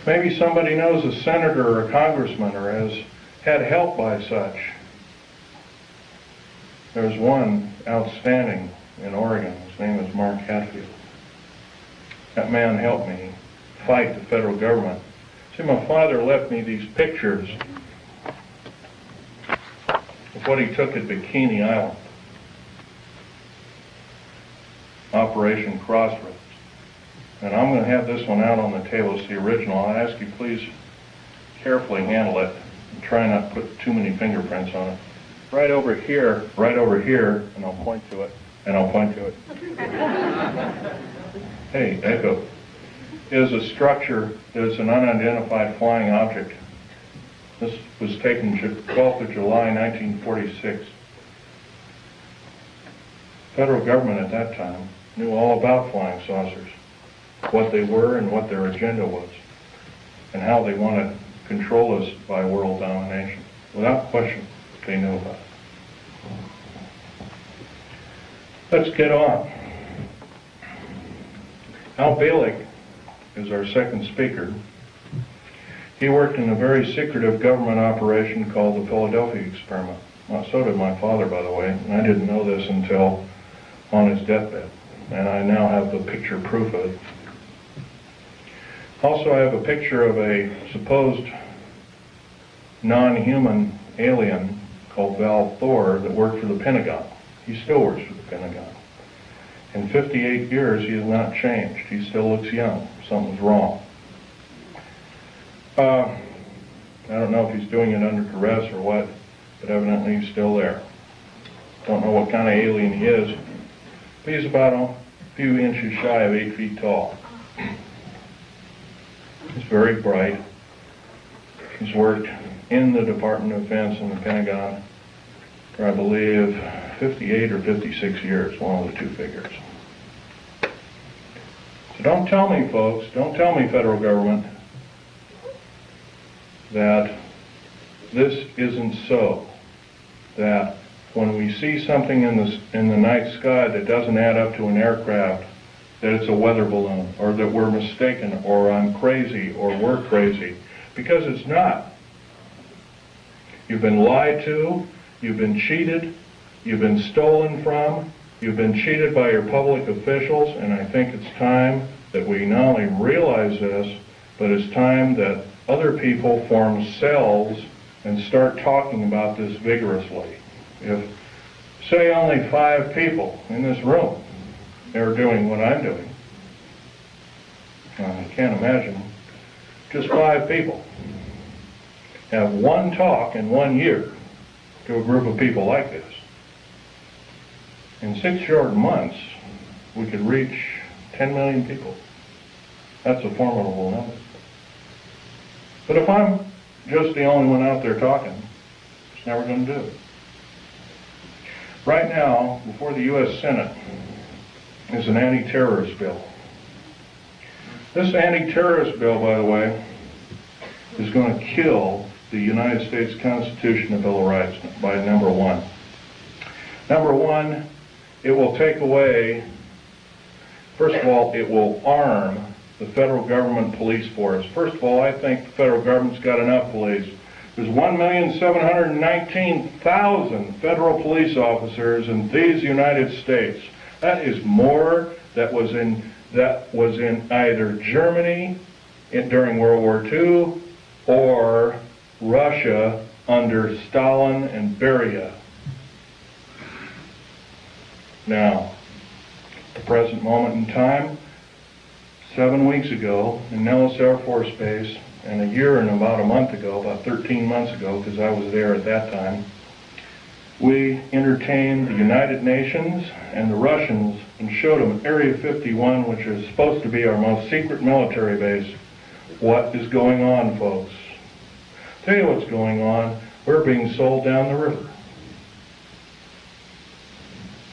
Maybe somebody knows a senator or a congressman or has had help by such. There's one outstanding in Oregon. His name is Mark Hatfield. That man helped me fight the federal government. See, my father left me these pictures of what he took at Bikini Island, Operation Crossroads. And I'm going to have this one out on the table. It's the original. I ask you please carefully handle it and try not to put too many fingerprints on it. Right over here, and I'll point to it, Hey, echo. Is a structure that is an unidentified flying object. This was taken 12th of July, 1946. Federal government at that time knew all about flying saucers, what they were and what their agenda was, and how they wanted to control us by world domination. Without question, they knew about it. Let's get on. Al Balik is our second speaker. He worked in a very secretive government operation called the Philadelphia Experiment. Well, so did my father, by the way, and I didn't know this until on his deathbed, and I now have the picture proof of it. Also, I have a picture of a supposed non-human alien called Val Thor that worked for the Pentagon. He still works for the Pentagon. In 58 years, he has not changed. He still looks young. Something's wrong. I don't know if he's doing it under duress or what, but evidently he's still there. Don't know what kind of alien he is, but he's about a few inches shy of 8 feet tall. He's very bright. He's worked in the Department of Defense and the Pentagon for, I believe, 58 or 56 years, one of the two figures. So don't tell me, folks, don't tell me, federal government, that this isn't so. That when we see something in the night sky that doesn't add up to an aircraft, that it's a weather balloon, or that we're mistaken, or I'm crazy, or we're crazy, because it's not. You've been lied to, you've been cheated, you've been stolen from, you've been cheated by your public officials, and I think it's time that we not only realize this, but it's time that other people form cells and start talking about this vigorously. If, say, only 5 people in this room are doing what I'm doing, I can't imagine just 5 people have one talk in 1 year to a group of people like this. In 6 short months, we could reach 10 million people. That's a formidable number. But if I'm just the only one out there talking, it's never going to do it. Right now, before the U.S. Senate, is an anti-terrorist bill. This anti-terrorist bill, by the way, is going to kill the United States Constitution and Bill of Rights by number one. Number one, it will take away, first of all, it will arm the federal government police force. First of all, I think the federal government's got enough police. There's 1,719,000 federal police officers in these United States. That is more that was in either Germany during World War II or Russia under Stalin and Beria. Now, at the present moment in time, 7 weeks ago in Nellis Air Force Base, and a year and about a month ago, about 13 months ago, because I was there at that time, we entertained the United Nations and the Russians and showed them Area 51, which is supposed to be our most secret military base. What is going on, folks? Tell you what's going on. We're being sold down the river.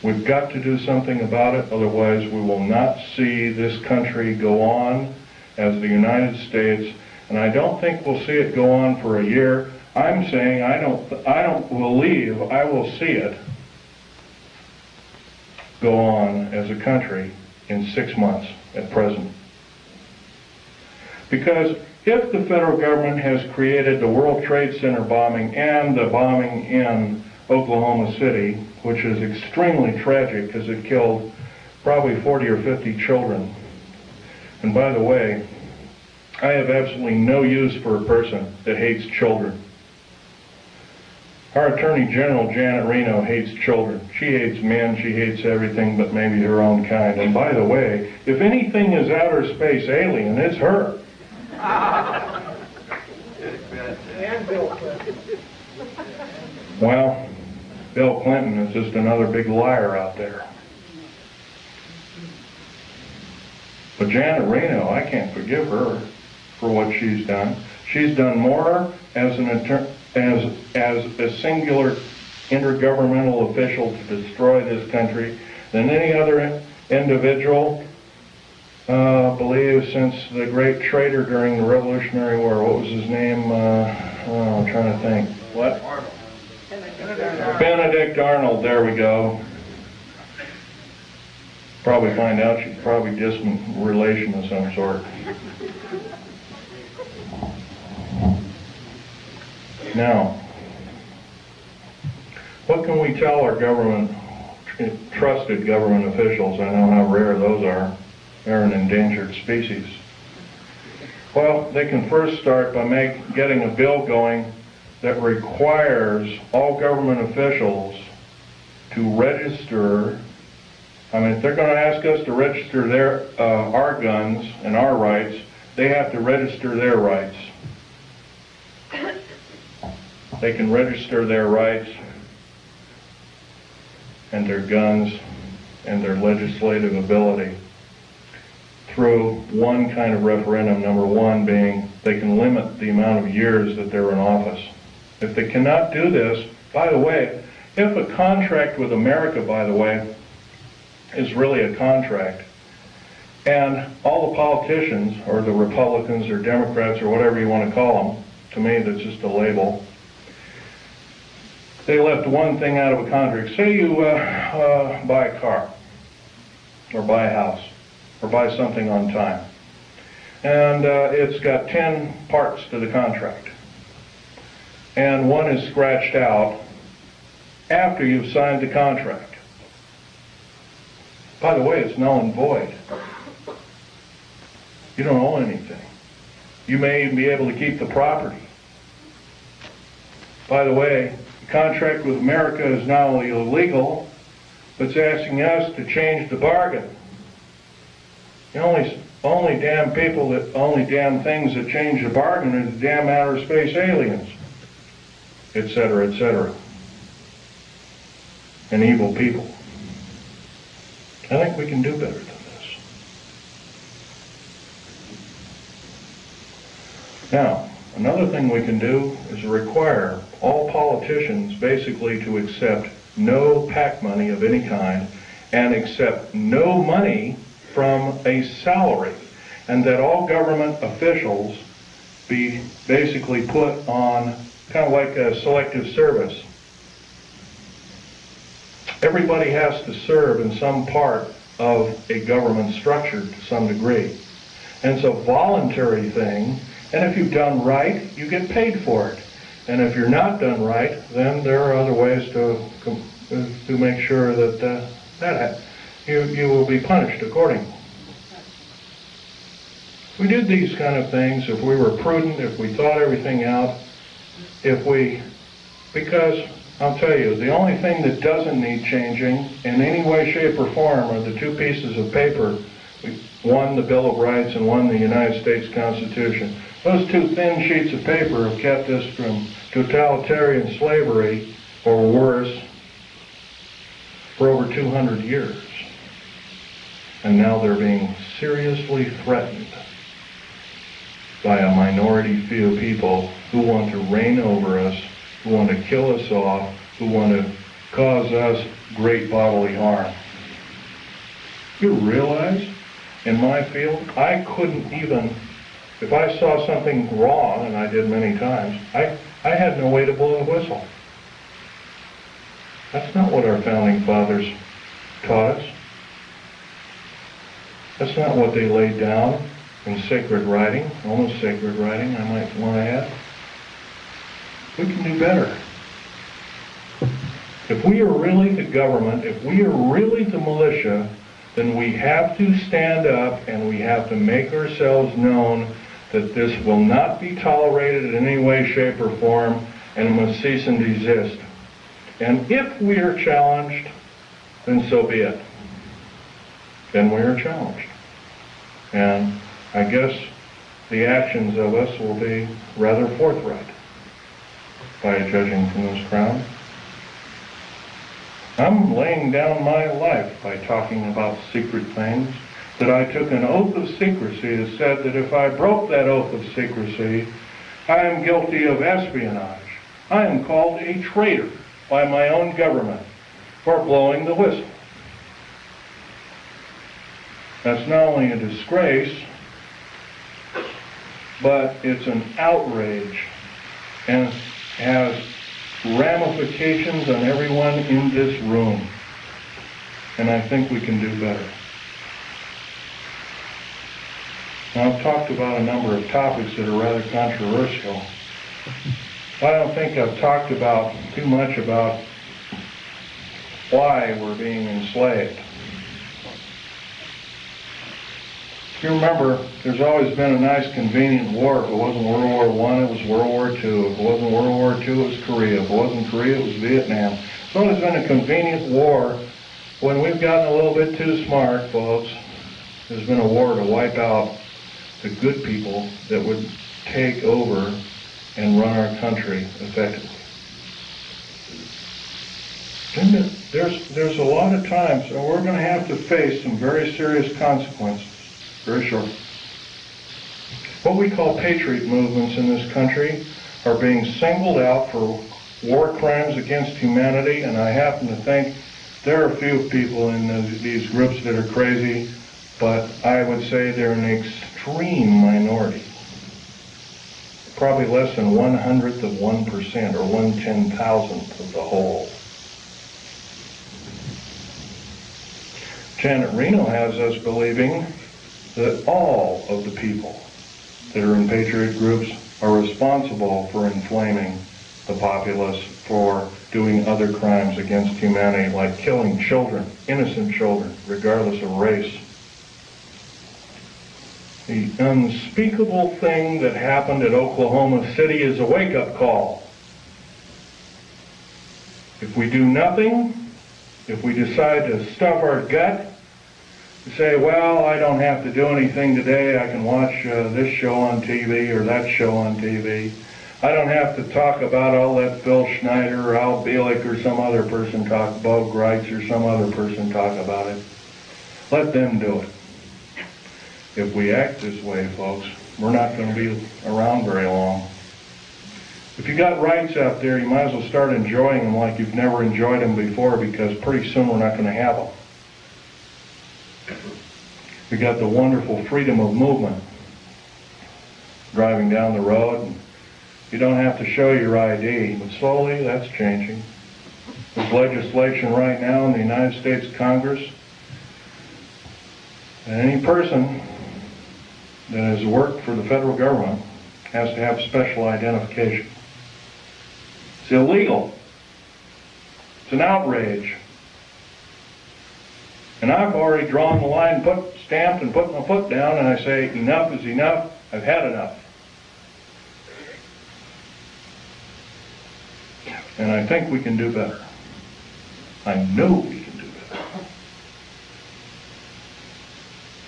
We've got to do something about it, otherwise we will not see this country go on as the United States, and I don't think we'll see it go on for a year. I'm saying I don't believe I will see it go on as a country in 6 months at present. Because if the federal government has created the World Trade Center bombing and the bombing in Oklahoma City, which is extremely tragic because it killed probably 40 or 50 children. And by the way, I have absolutely no use for a person that hates children. Our Attorney General, Janet Reno, hates children. She hates men, she hates everything but maybe her own kind. And by the way, if anything is outer space alien, it's her. And Bill Clinton. Well, Bill Clinton is just another big liar out there. But Janet Reno, I can't forgive her for what she's done. She's done more as a singular intergovernmental official to destroy this country than any other individual, believe, since the great traitor during the Revolutionary War. What was his name? I'm trying to think. What? Arnold. Benedict Arnold. There we go. Probably find out she's probably distant relation of some sort. Now, what can we tell our government, trusted government officials? I know how rare those are. They're an endangered species. Well, they can first start by getting a bill going that requires all government officials to register. I mean, if they're going to ask us to register our guns and our rights, they have to register their rights. They can register their rights and their guns and their legislative ability through one kind of referendum, number one being they can limit the amount of years that they're in office. If they cannot do this, by the way, if a contract with America, by the way, is really a contract, and all the politicians, or the Republicans or Democrats or whatever you want to call them, to me that's just a label, they left one thing out of a contract. Say you buy a car, or buy a house, or buy something on time, and it's got 10 parts to the contract, and one is scratched out after you've signed the contract. By the way, it's null and void. You don't owe anything. You may even be able to keep the property. By the way, the contract with America is not only illegal, but it's asking us to change the bargain. The only damn things that change the bargain are the damn outer space aliens, etc., etc. and evil people. I think we can do better than this. Now, another thing we can do is require all politicians basically to accept no PAC money of any kind and accept no money from a salary, and that all government officials be basically put on kind of like a selective service. Everybody has to serve in some part of a government structure to some degree. And it's a voluntary thing, and if you've done right, you get paid for it. And if you're not done right, then there are other ways to make sure that you will be punished accordingly. If we did these kind of things, if we were prudent, if we thought everything out, because I'll tell you, the only thing that doesn't need changing in any way, shape, or form are the two pieces of paper, one the Bill of Rights and one the United States Constitution. Those two thin sheets of paper have kept us from totalitarian slavery, or worse, for over 200 years. And now they're being seriously threatened by a minority few people who want to reign over us, who want to kill us off, who want to cause us great bodily harm. You realize, in my field, I couldn't even, if I saw something wrong, and I did many times, I had no way to blow a whistle. That's not what our founding fathers taught us. That's not what they laid down in sacred writing, almost sacred writing, I might want to add. We can do better. If we are really the government, if we are really the militia, then we have to stand up and we have to make ourselves known that this will not be tolerated in any way, shape, or form, and it must cease and desist. And if we are challenged, then so be it. Then we are challenged. And I guess the actions of us will be rather forthright, by judging from this crowd. I'm laying down my life by talking about secret things, that I took an oath of secrecy that said that if I broke that oath of secrecy, I am guilty of espionage. I am called a traitor by my own government for blowing the whistle. That's not only a disgrace, but it's an outrage and has ramifications on everyone in this room. And I think we can do better. Now, I've talked about a number of topics that are rather controversial. I don't think I've talked too much about why we're being enslaved. If you remember, there's always been a nice convenient war. If it wasn't World War I, it was World War II. If it wasn't World War II, it was Korea. If it wasn't Korea, it was Vietnam. It's always been a convenient war. When we've gotten a little bit too smart, folks, there's been a war to wipe out the good people that would take over and run our country effectively. And there's a lot of times, and we're going to have to face some very serious consequences. Very short. What we call patriot movements in this country are being singled out for war crimes against humanity, and I happen to think there are a few people in these groups that are crazy, but I would say they're an extreme minority. Probably less than 1/100th of 1% or 1/10,000th of the whole. Janet Reno has us believing that all of the people that are in patriot groups are responsible for inflaming the populace, for doing other crimes against humanity, like killing children, innocent children, regardless of race. The unspeakable thing that happened at Oklahoma City is a wake-up call. If we do nothing, if we decide to stuff our gut, say, well, I don't have to do anything today, I can watch this show on TV or that show on TV, I don't have to talk about, I'll let Phil Schneider or Al Bielek or some other person talk, Bo Greitz or some other person talk about it. Let them do it. If we act this way, folks, we're not going to be around very long. If you got rights out there, you might as well start enjoying them like you've never enjoyed them before, because pretty soon we're not going to have them. We got the wonderful freedom of movement. Driving down the road, and you don't have to show your ID, but slowly that's changing. There's legislation right now in the United States Congress, and any person that has worked for the federal government has to have special identification. It's illegal. It's an outrage. And I've already drawn the line, stamped and put my foot down, and I say, enough is enough. I've had enough. And I think we can do better. I know we can do better.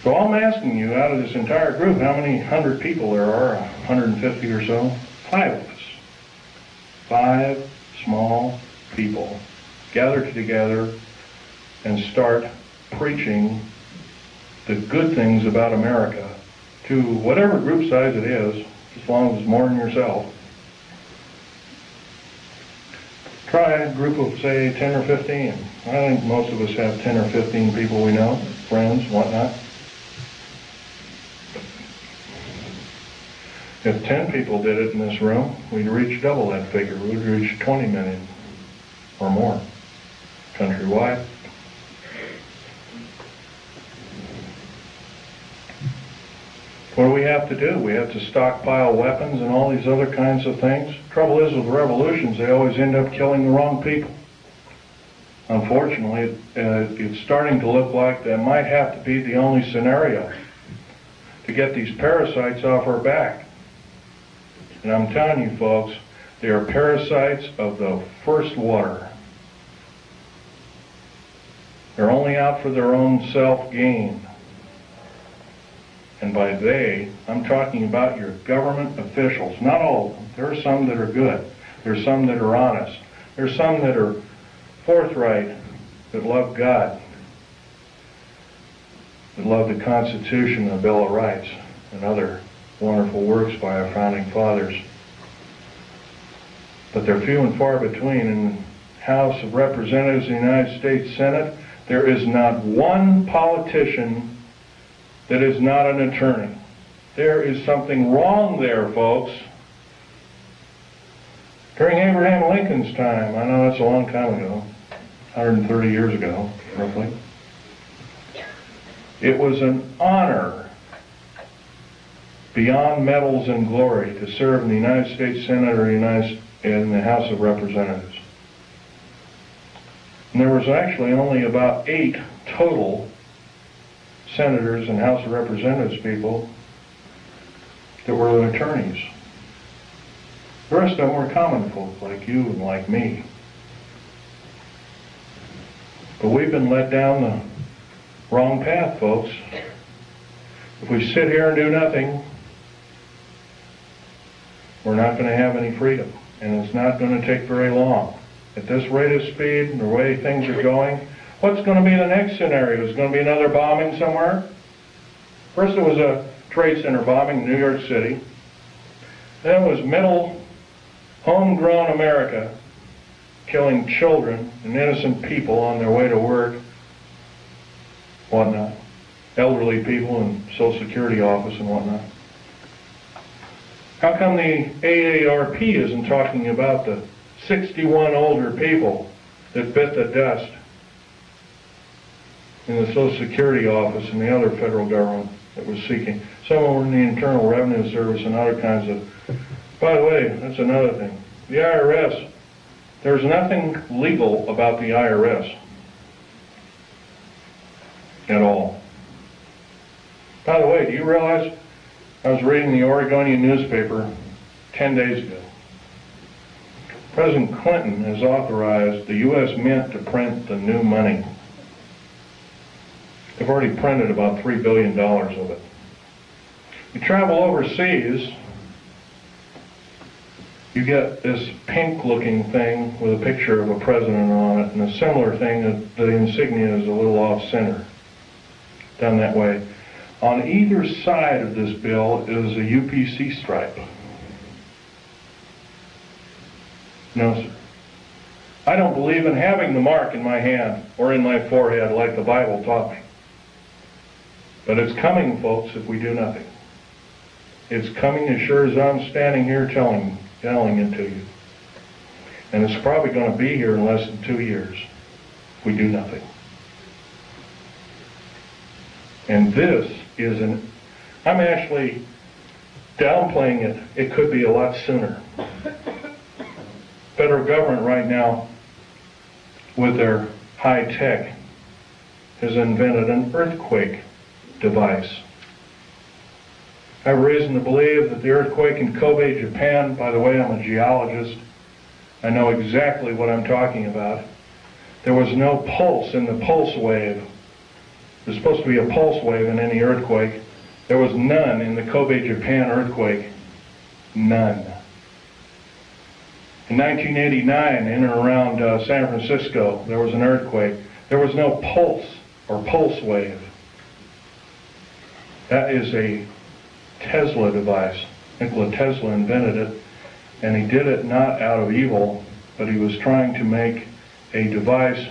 So I'm asking you, out of this entire group, how many 100 people there are, 150 or so? 5 of us. 5 small people gather together and start preaching the good things about America to whatever group size it is, as long as it's more than yourself. Try a group of, say, 10 or 15. I think most of us have 10 or 15 people we know, friends, whatnot. If 10 people did it in this room, we'd reach double that figure. We'd reach 20 million or more countrywide. What do we have to do? We have to stockpile weapons and all these other kinds of things. Trouble is with revolutions, they always end up killing the wrong people. Unfortunately, it's starting to look like that might have to be the only scenario to get these parasites off our back. And I'm telling you folks, they are parasites of the first water. They're only out for their own self-gain. And by they, I'm talking about your government officials. Not all of them. There are some that are good. There's some that are honest. There's some that are forthright, that love God, that love the Constitution and the Bill of Rights, and other wonderful works by our founding fathers. But they're few and far between. In the House of Representatives of the United States Senate, there is not one politician that is not an attorney. There is something wrong there, folks. During Abraham Lincoln's time, I know that's a long time ago, 130 years ago, roughly, it was an honor beyond medals and glory to serve in the United States Senate or in the House of Representatives. And there was actually only about 8 total senators and House of Representatives people that were attorneys. The rest of them were common folk like you and like me. But we've been led down the wrong path, folks. If we sit here and do nothing, we're not going to have any freedom. And it's not going to take very long. At this rate of speed and the way things are going, what's going to be the next scenario? Is going to be another bombing somewhere? First it was a Trade Center bombing in New York City. Then it was middle, homegrown America killing children and innocent people on their way to work, whatnot. Elderly people in Social Security office and whatnot. How come the AARP isn't talking about the 61 older people that bit the dust in the Social Security office and the other federal government that was seeking? Some were in the Internal Revenue Service and other kinds of... By the way, that's another thing. The IRS, there's nothing legal about the IRS at all. By the way, do you realize, I was reading the Oregonian newspaper 10 days ago. President Clinton has authorized the U.S. Mint to print the new money. They've already printed about $3 billion of it. You travel overseas, you get this pink-looking thing with a picture of a president on it, and a similar thing that the insignia is a little off-center, done that way. On either side of this bill is a UPC stripe. No, sir. I don't believe in having the mark in my hand or in my forehead like the Bible taught me. But it's coming, folks, if we do nothing. It's coming as sure as I'm standing here telling it to you. And it's probably going to be here in less than 2 years if we do nothing. And this is I'm actually downplaying it. It could be a lot sooner. Federal government right now, with their high tech, has invented an earthquake device. I have reason to believe that the earthquake in Kobe, Japan, by the way, I'm a geologist, I know exactly what I'm talking about. There was no pulse in the pulse wave. There's supposed to be a pulse wave in any earthquake. There was none in the Kobe, Japan earthquake. None. In 1989, in and around San Francisco, there was an earthquake. There was no pulse or pulse wave. That is a Tesla device. Nikola Tesla invented it, and he did it not out of evil, but he was trying to make a device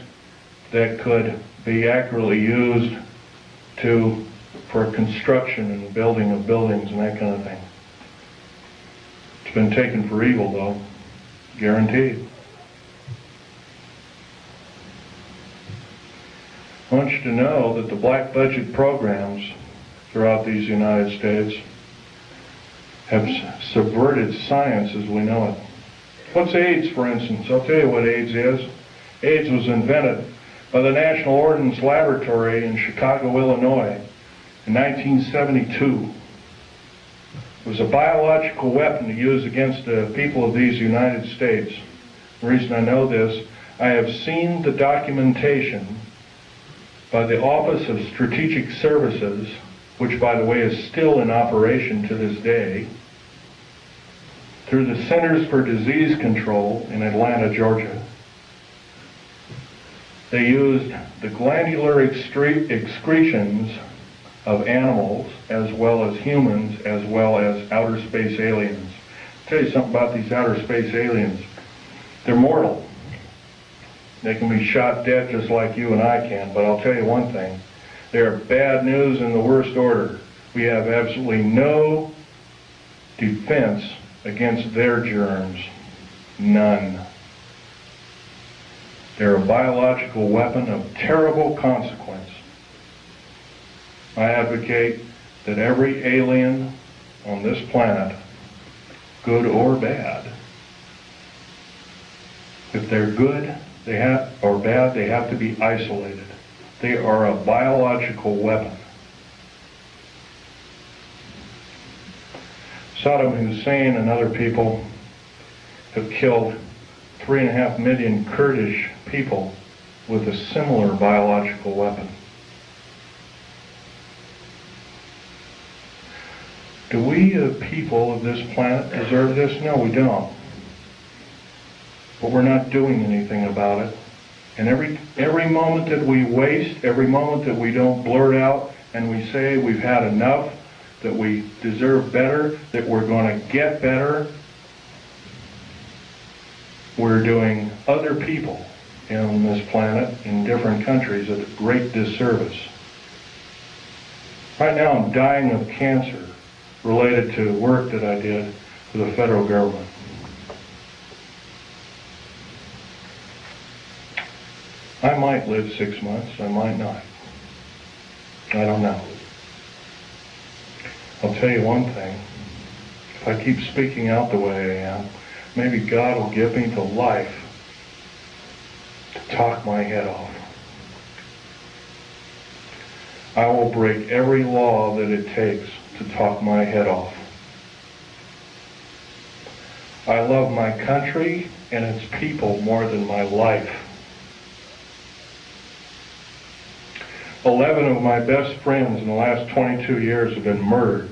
that could be accurately used for construction and building of buildings and that kind of thing. It's been taken for evil, though. Guaranteed. I want you to know that the black budget programs throughout these United States have subverted science as we know it. What's AIDS, for instance? I'll tell you what AIDS is. AIDS was invented by the National Ordnance Laboratory in Chicago, Illinois in 1972. It was a biological weapon to use against the people of these United States. The reason I know this, I have seen the documentation by the Office of Strategic Services, which by the way is still in operation to this day, through the Centers for Disease Control in Atlanta, Georgia. They used the glandular excretions of animals, as well as humans, as well as outer space aliens. I'll tell you something about these outer space aliens. They're mortal. They can be shot dead just like you and I can, but I'll tell you one thing. They're bad news in the worst order. We have absolutely no defense against their germs. None. They're a biological weapon of terrible consequence. I advocate that every alien on this planet, good or bad, if they're good or bad, they have to be isolated. They are a biological weapon. Saddam Hussein and other people have killed 3.5 million Kurdish people with a similar biological weapon. Do we, the people of this planet, deserve this? No, we don't. But we're not doing anything about it. And every moment that we waste, every moment that we don't blurt out and we say we've had enough, that we deserve better, that we're going to get better, we're doing other people on this planet in different countries a great disservice. Right now I'm dying of cancer related to work that I did for the federal government. I might live 6 months, I might not. I don't know. I'll tell you one thing. If I keep speaking out the way I am, maybe God will give me the life to talk my head off. I will break every law that it takes to talk my head off. I love my country and its people more than my life. 11 of my best friends in the last 22 years have been murdered.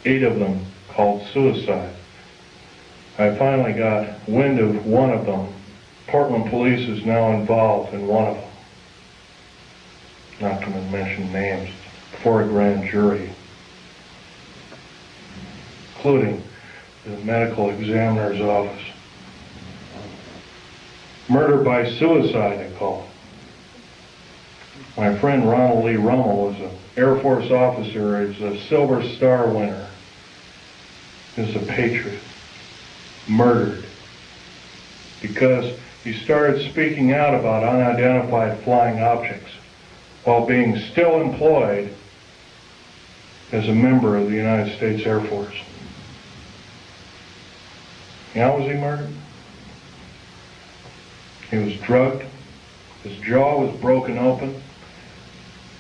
8 of them called suicide. I finally got wind of one of them. Portland police is now involved in one of them. Not going to mention names. Before a grand jury, including the medical examiner's office. Murder by suicide, they call it. My friend Ronald Lee Rummel was an Air Force officer. He's a Silver Star winner. He's a patriot. Murdered because he started speaking out about unidentified flying objects while being still employed as a member of the United States Air Force. How was he murdered? He was drugged. His jaw was broken open.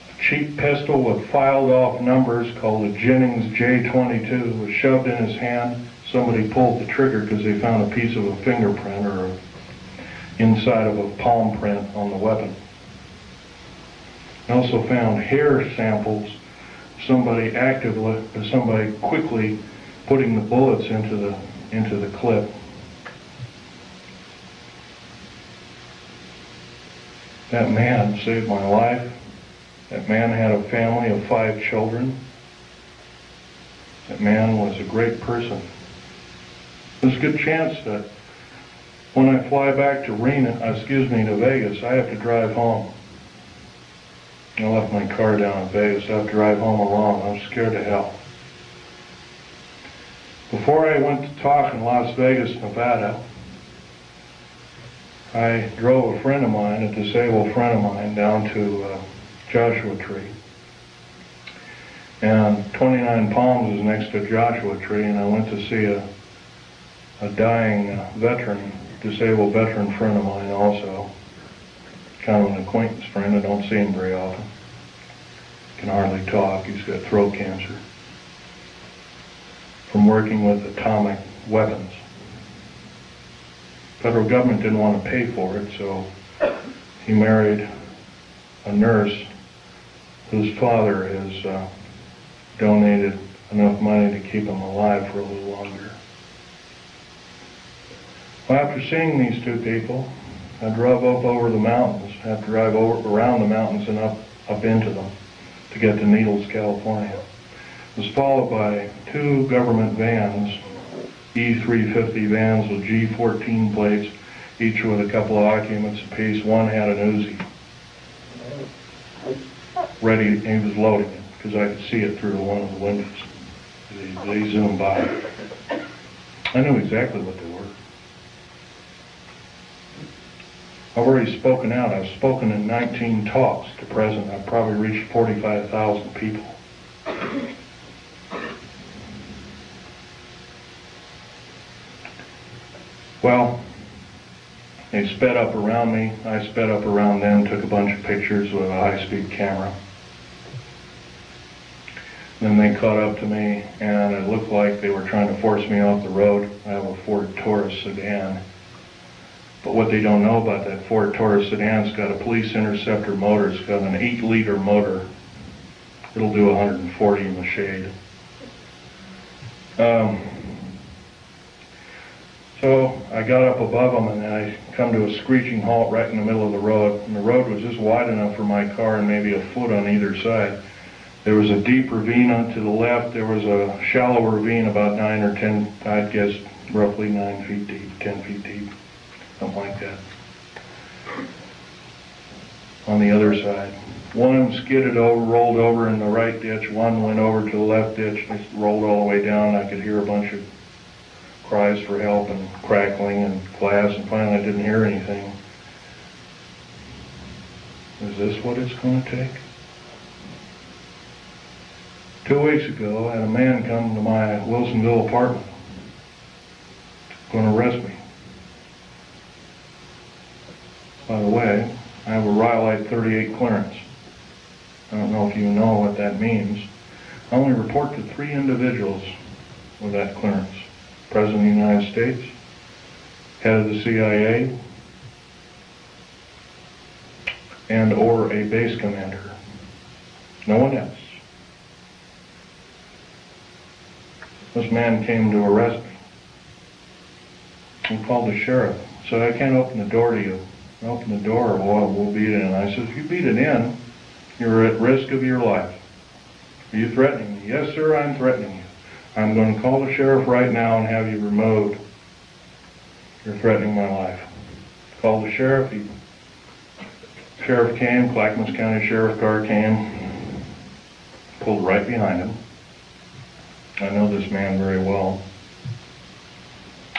A cheap pistol with filed off numbers called a Jennings J22 was shoved in his hand. Somebody pulled the trigger because they found a piece of a fingerprint or inside of a palm print on the weapon. They also found hair samples. Somebody quickly putting the bullets into the clip. That man saved my life. That man had a family of 5 children. That man was a great person. There's a good chance that when I fly back to Vegas, I have to drive home. I left my car down in Vegas. I have to drive home alone. I'm scared to hell. Before I went to talk in Las Vegas, Nevada, I drove a friend of mine, a disabled friend of mine, down to Joshua Tree. And 29 Palms is next to Joshua Tree, and I went to see a dying disabled veteran friend of mine also. Kind of an acquaintance friend. I don't see him very often. Can hardly talk. He's got throat cancer from working with atomic weapons. Federal government didn't want to pay for it, so he married a nurse whose father has donated enough money to keep him alive for a little longer. Well, after seeing these 2 people, I drove up over the mountains. I had to drive around the mountains and up into them to get to Needles, California. It was followed by 2 government vans, E350 vans with G14 plates, each with a couple of occupants apiece. One had an Uzi. Ready, he was loading it, because I could see it through one of the windows. They zoomed by. I knew exactly what they were. I've already spoken out. I've spoken in 19 talks to present. I've probably reached 45,000 people. Well, they sped up around me. I sped up around them, took a bunch of pictures with a high-speed camera. Then they caught up to me, and it looked like they were trying to force me off the road. I have a Ford Taurus sedan. But what they don't know about that Ford Taurus sedan, it's got a police interceptor motor. It's got an 8-liter motor. It'll do 140 in the shade. So I got up above them, and I come to a screeching halt right in the middle of the road. And the road was just wide enough for my car and maybe a foot on either side. There was a deep ravine to the left. There was a shallow ravine about 9 or 10, I'd guess roughly 9 feet deep, 10 feet deep, something like that. On the other side. One of them skidded over, rolled over in the right ditch. One went over to the left ditch and rolled all the way down. I could hear a bunch of cries for help and crackling and glass, and finally I didn't hear anything. Is this what it's going to take? 2 weeks ago, I had a man come to my Wilsonville apartment, going to arrest me. By the way, I have a Rhyolite 38 clearance. I don't know if you know what that means. I only report to 3 individuals with that clearance. President of the United States, head of the CIA, and or a base commander. No one else. This man came to arrest me. and called the sheriff. Said, I can't open the door to you. Open the door, we'll beat it in. I said, if you beat it in, you're at risk of your life. Are you threatening me? Yes, sir, I'm threatening you. I'm going to call the sheriff right now and have you removed. You're threatening my life. Called the sheriff. Sheriff came, Clackamas County Sheriff car came, pulled right behind him. I know this man very well.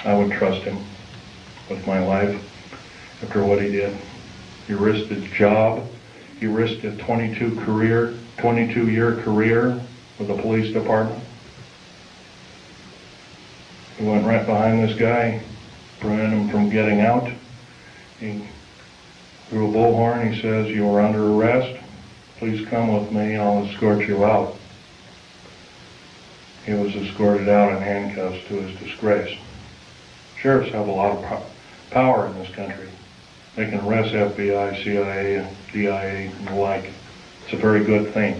I would trust him with my life after what he did. He risked his job. He risked a 22-year career with the police department. He went right behind this guy, prevented him from getting out. He threw a bullhorn. He says, you are under arrest. Please come with me and I'll escort you out. He was escorted out in handcuffs to his disgrace. Sheriffs have a lot of power in this country. They can arrest FBI, CIA, DIA, and the like. It's a very good thing.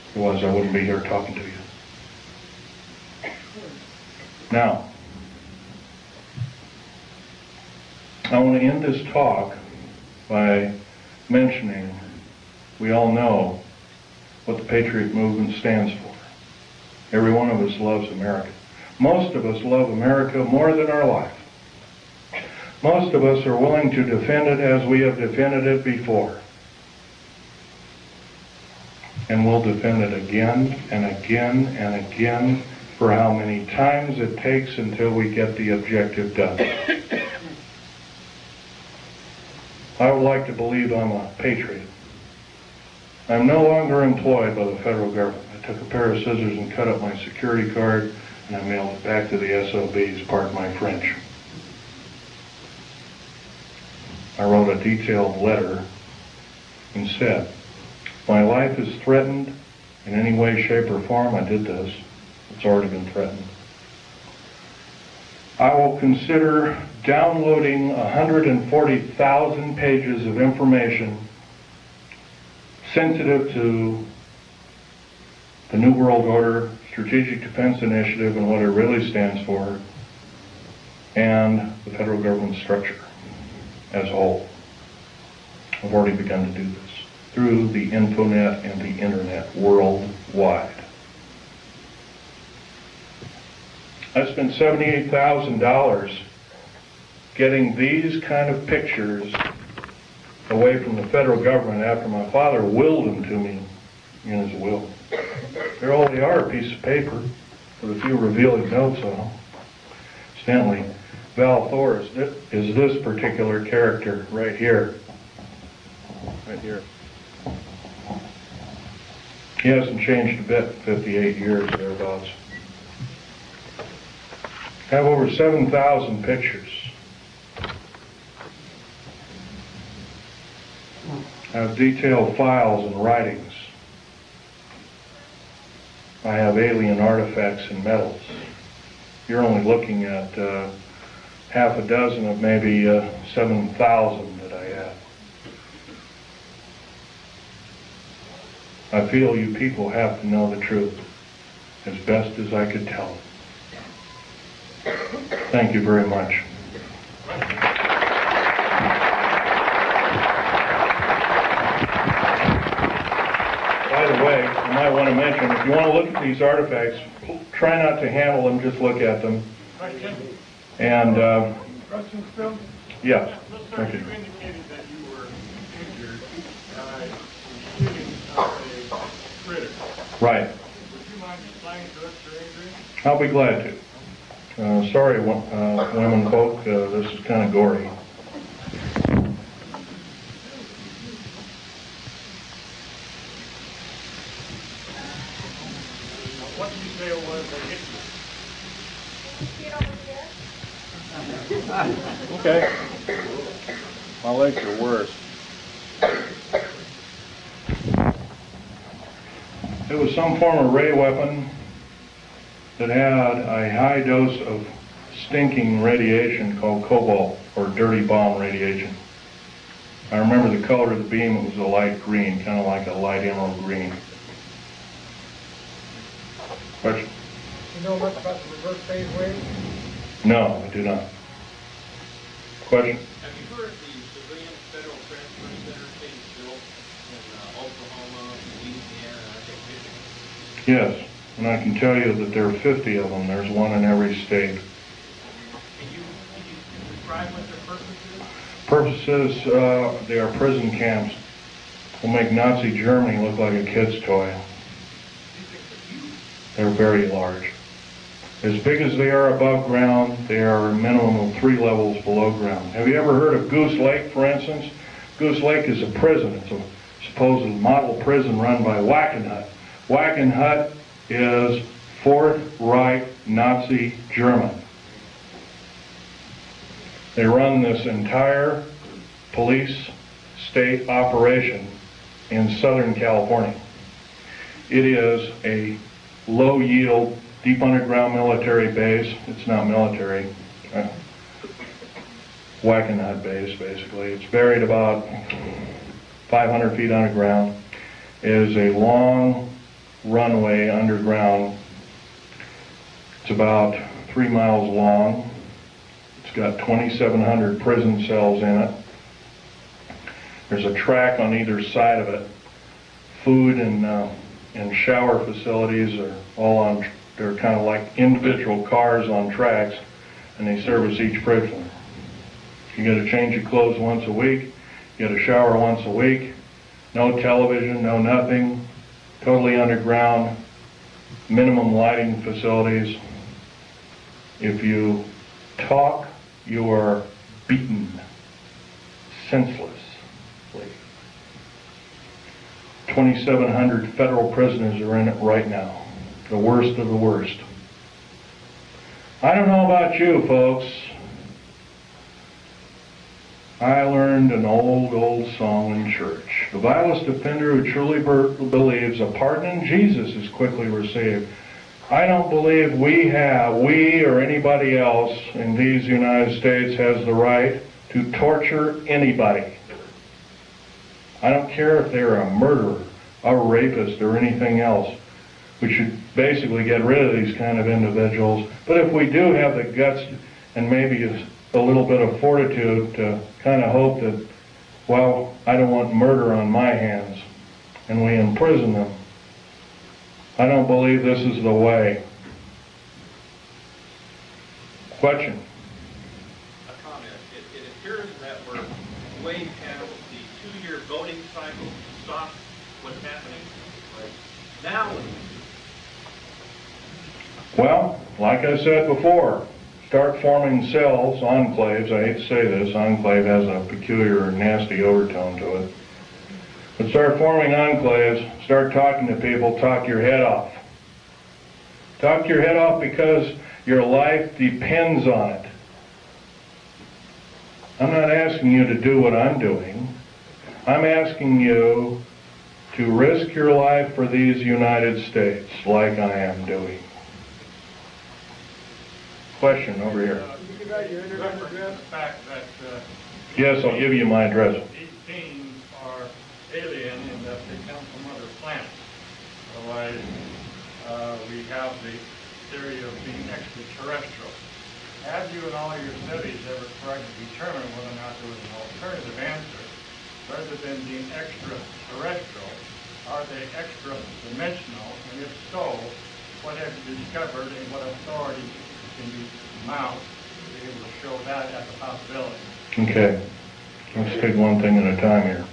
If it was, I wouldn't be here talking to you. Now, I want to end this talk by mentioning we all know what the Patriot movement stands for. Every one of us loves America. Most of us love America more than our life. Most of us are willing to defend it as we have defended it before. And we'll defend it again and again and again for how many times it takes until we get the objective done. I would like to believe I'm a patriot. I'm no longer employed by the federal government. I took a pair of scissors and cut up my security card and I mailed it back to the SOBs, pardon my French. I wrote a detailed letter and said, if my life is threatened in any way, shape, or form, I did this. It's already been threatened. I will consider downloading 140,000 pages of information sensitive to the New World Order, Strategic Defense Initiative, and what it really stands for, and the federal government structure as a whole. I've already begun to do this through the Infonet and the Internet worldwide. I spent $78,000 getting these kind of pictures away from the federal government after my father willed them to me in his will. There all they are, a piece of paper with a few revealing notes on them. Incidentally, Val Thor is this particular character right here. Right here. He hasn't changed a bit in 58 years, thereabouts. I have over 7,000 pictures. I have detailed files and writings. I have alien artifacts and metals. You're only looking at half a dozen of maybe 7,000 that I have. I feel you people have to know the truth as best as I could tell it. Thank you very much. By the way, I might want to mention, if you want to look at these artifacts, try not to handle them, just look at them. And, Questions, Phil? yes. Sir, Okay. you indicated that you were injured by shooting of a critter. Right. Would you mind explaining to us your injury? I'll be glad to. Sorry, women folk, this is kind of gory. What did you say it was that hit you? Okay. My legs are worse. It was some form of ray weapon that had a high dose of stinking radiation called cobalt, or dirty bomb radiation. I remember the color of the beam. It was a light green, kind of like a light emerald green. Question? You know much about the reverse phase wave? No, I do not. Question? Have you heard the civilian federal transfer center being built in Oklahoma, Louisiana, and I think Michigan? Yes, and I can tell you that there are 50 of them. There's one in every state. Can you describe what their purpose is? Purposes, they are prison camps. Will make Nazi Germany look like a kid's toy. These things are huge. They're very large. As big as they are above ground, they are a minimum of 3 levels below ground. Have you ever heard of Goose Lake, for instance? Goose Lake is a prison. It's a supposed model prison run by Wackenhut. Wackenhut is Fourth Reich Nazi German. They run this entire police state operation in Southern California. It is a low-yield, deep underground military base. It's not military. Wackenhut base, basically. It's buried about 500 feet underground. It is a long runway underground. It's about 3 miles long. It's got 2,700 prison cells in it. There's a track on either side of it. Food and shower facilities are all on. They're kind of like individual cars on tracks, and they service each prisoner. You get to change your clothes once a week. You get a shower once a week. No television, no nothing. Totally underground. Minimum lighting facilities. If you talk, you are beaten senselessly. 2,700 federal prisoners are in it right now. The worst of the worst. I don't know about you, folks. I learned an old song in church. The vilest offender who truly believes a pardon in Jesus is quickly received. I don't believe we or anybody else in these United States has the right to torture anybody. I don't care if they're a murderer, a rapist, or anything else. We should basically get rid of these kind of individuals. But if we do have the guts and maybe a little bit of fortitude to kind of hope that, well, I don't want murder on my hands, and we imprison them, I don't believe this is the way. Question? A comment. It appears that we're way past the 2-year voting cycle to stop what's happening right now. Well, like I said before, start forming cells, enclaves. I hate to say this, enclave has a peculiar, nasty overtone to it. But start forming enclaves, start talking to people, talk your head off. Talk your head off because your life depends on it. I'm not asking you to do what I'm doing. I'm asking you to risk your life for these United States like I am doing. Question over here. You give out your internet address? The fact that Yes, I'll give you my address. these beings are alien in that they come from other planets. Otherwise, we have the theory of being extraterrestrial. Have you in all your studies ever tried to determine whether or not there was an alternative answer? Rather than being extraterrestrial, are they extra-dimensional? And if so, what have you discovered and what authority can you mount to be able to show that as a possibility? Okay, let's take one thing at a time here.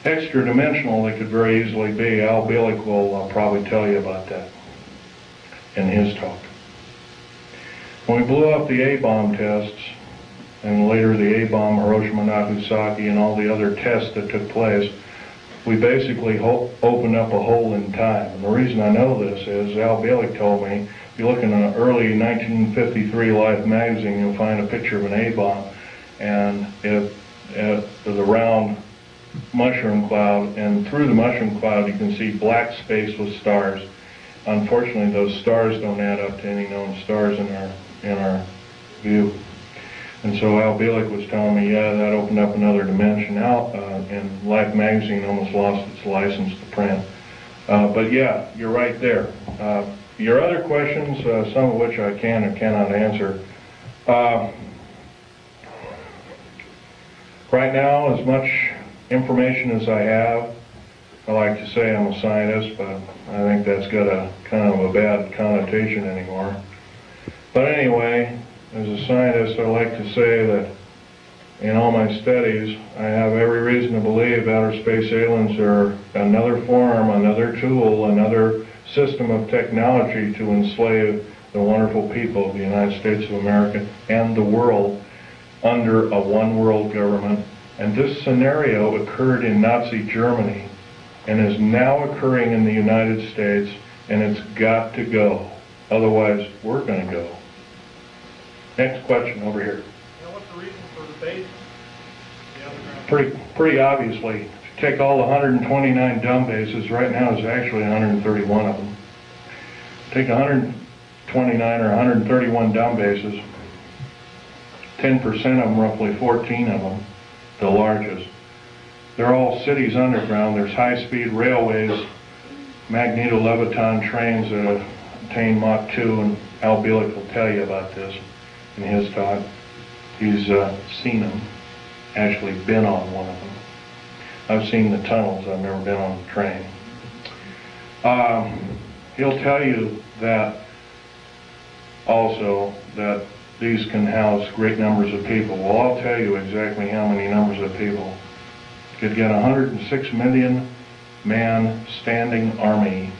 Extra-dimensional, they could very easily be. Al Bielek will probably tell you about that in his talk. When we blew up the A-bomb tests, and later the A-bomb, Hiroshima, Nagasaki, and all the other tests that took place, we basically opened up a hole in time. And the reason I know this is Al Bielek told me, if you look in an early 1953 Life magazine, you'll find a picture of an A-bomb, and it the round mushroom cloud, and through the mushroom cloud you can see black space with stars. Unfortunately, those stars don't add up to any known stars in our view. And so Al Bielek was telling me, yeah, that opened up another dimension. And Life magazine almost lost its license to print. But yeah, you're right there. Your other questions, some of which I can or cannot answer, Right now, as much information as I have, I like to say I'm a scientist, but I think that's got a kind of a bad connotation anymore. But anyway, as a scientist, I like to say that in all my studies, I have every reason to believe outer space aliens are another form, another tool, another system of technology to enslave the wonderful people of the United States of America and the world under a one-world government. And this scenario occurred in Nazi Germany and is now occurring in the United States, and it's got to go. Otherwise, we're going to go. Next question over here. Now, what's the reason for the base? The underground? Pretty obviously, if you take all the 129 dumb bases, right now there's actually 131 of them. Take 129 or 131 dumb bases, 10% of them, roughly 14 of them, the largest. They're all cities underground. There's high-speed railways, magneto-leviton trains that attain Mach 2, and Al Bielek will tell you about this in his talk. He's seen them, actually been on one of them. I've seen the tunnels, I've never been on the train. He'll tell you that also that these can house great numbers of people. Well, I'll tell you exactly how many numbers of people. You could get a 106 million man standing army,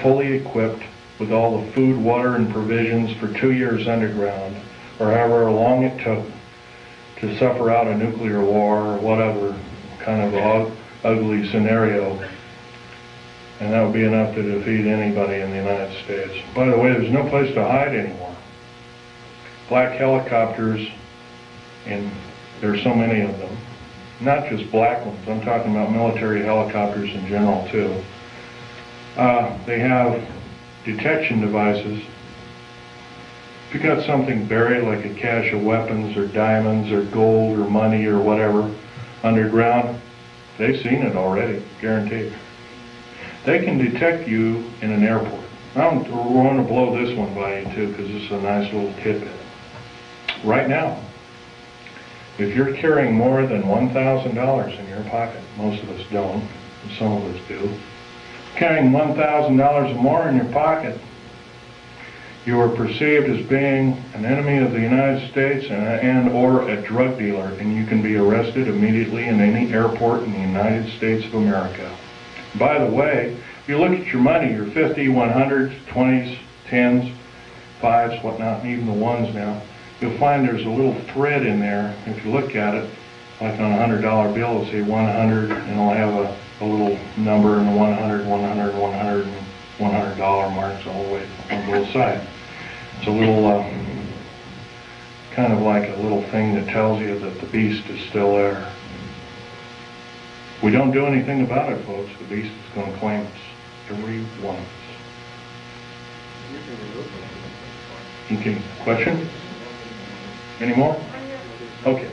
fully equipped with all the food, water, and provisions for 2 years underground, or however long it took to suffer out a nuclear war or whatever kind of ugly scenario. And that would be enough to defeat anybody in the United States. By the way, there's no place to hide anymore. Black helicopters, and there's so many of them. Not just black ones, I'm talking about military helicopters in general too. They have detection devices. If you got something buried like a cache of weapons or diamonds or gold or money or whatever underground, they've seen it already, guaranteed. They can detect you in an airport. I'm going to blow this one by you too, because this is a nice little tidbit. Right now, if you're carrying more than $1,000 in your pocket, most of us don't, and some of us do, carrying $1,000 or more in your pocket, you are perceived as being an enemy of the United States and or a drug dealer, and you can be arrested immediately in any airport in the United States of America. By the way, if you look at your money, your 50, 100s, 20s, 10s, 5s, whatnot, and even the 1s now, you'll find there's a little thread in there. If you look at it, like on a $100 bill, it'll say 100, and it'll have a little number and 100, 100, 100, and $100 marks all the way on both sides. It's a little, kind of like a little thing that tells you that the beast is still there. We don't do anything about it, folks. The beast is going to claim us, every one of us. Okay, question? Any more? Okay.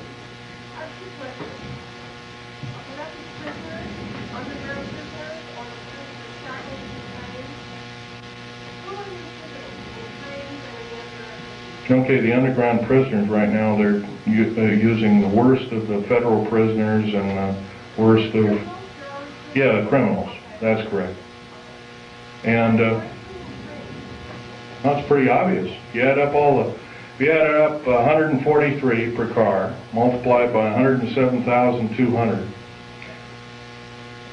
Okay, the underground prisoners right now, they're using the worst of the federal prisoners and the worst of, yeah, criminals. That's correct. And that's pretty obvious. You add up if you add up 143 per car, multiplied by 107,200,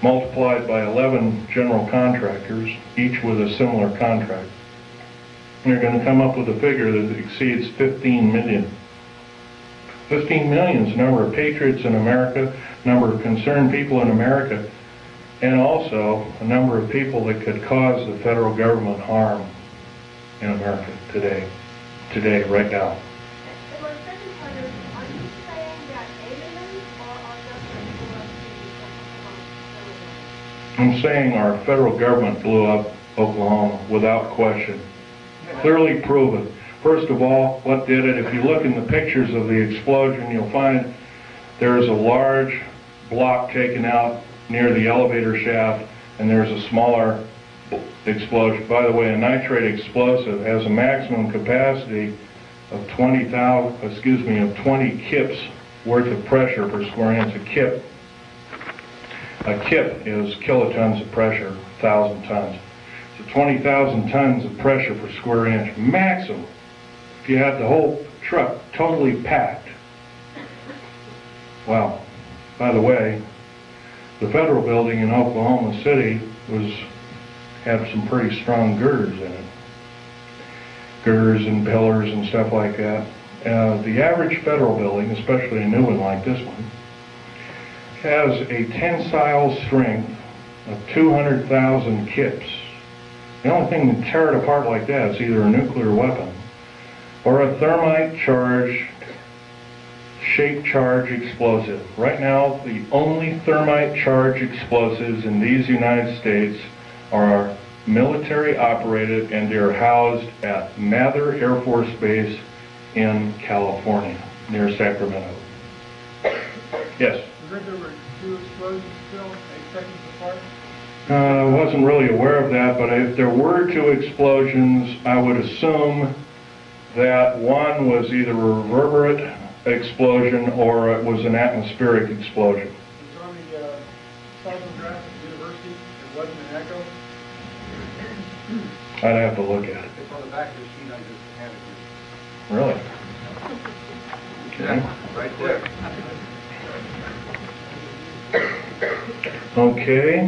multiplied by 11 general contractors, each with a similar contract, and you're going to come up with a figure that exceeds 15 million. 15 million is the number of patriots in America, number of concerned people in America, and also a number of people that could cause the federal government harm in America today, right now. I'm saying our federal government blew up Oklahoma without question. Clearly proven. First of all, what did it? If you look in the pictures of the explosion, you'll find there's a large block taken out near the elevator shaft, and there's a smaller explosion. By the way, a nitrate explosive has a maximum capacity of 20 kips worth of pressure per square inch. A kip is kilotons of pressure, 1,000 tons. So 20,000 tons of pressure per square inch maximum. If you had the whole truck totally packed. Wow. By the way, the federal building in Oklahoma City had some pretty strong girders in it. Girders and pillars and stuff like that. The average federal building, especially a new one like this one, has a tensile strength of 200,000 kips. The only thing to tear it apart like that is either a nuclear weapon or a thermite charged, shape charge explosive. Right now, the only thermite charge explosives in these United States are military operated, and they're housed at Mather Air Force Base in California, near Sacramento. Yes? There were 2 explosions still, 8 seconds apart? I wasn't really aware of that, but if there were 2 explosions, I would assume that one was either a reverberant explosion or it was an atmospheric explosion. It was on the seismograph at the university. It wasn't an echo. I'd have to look at it. It's on the back of the sheet I just handed you. Really? Okay. Right there. Okay.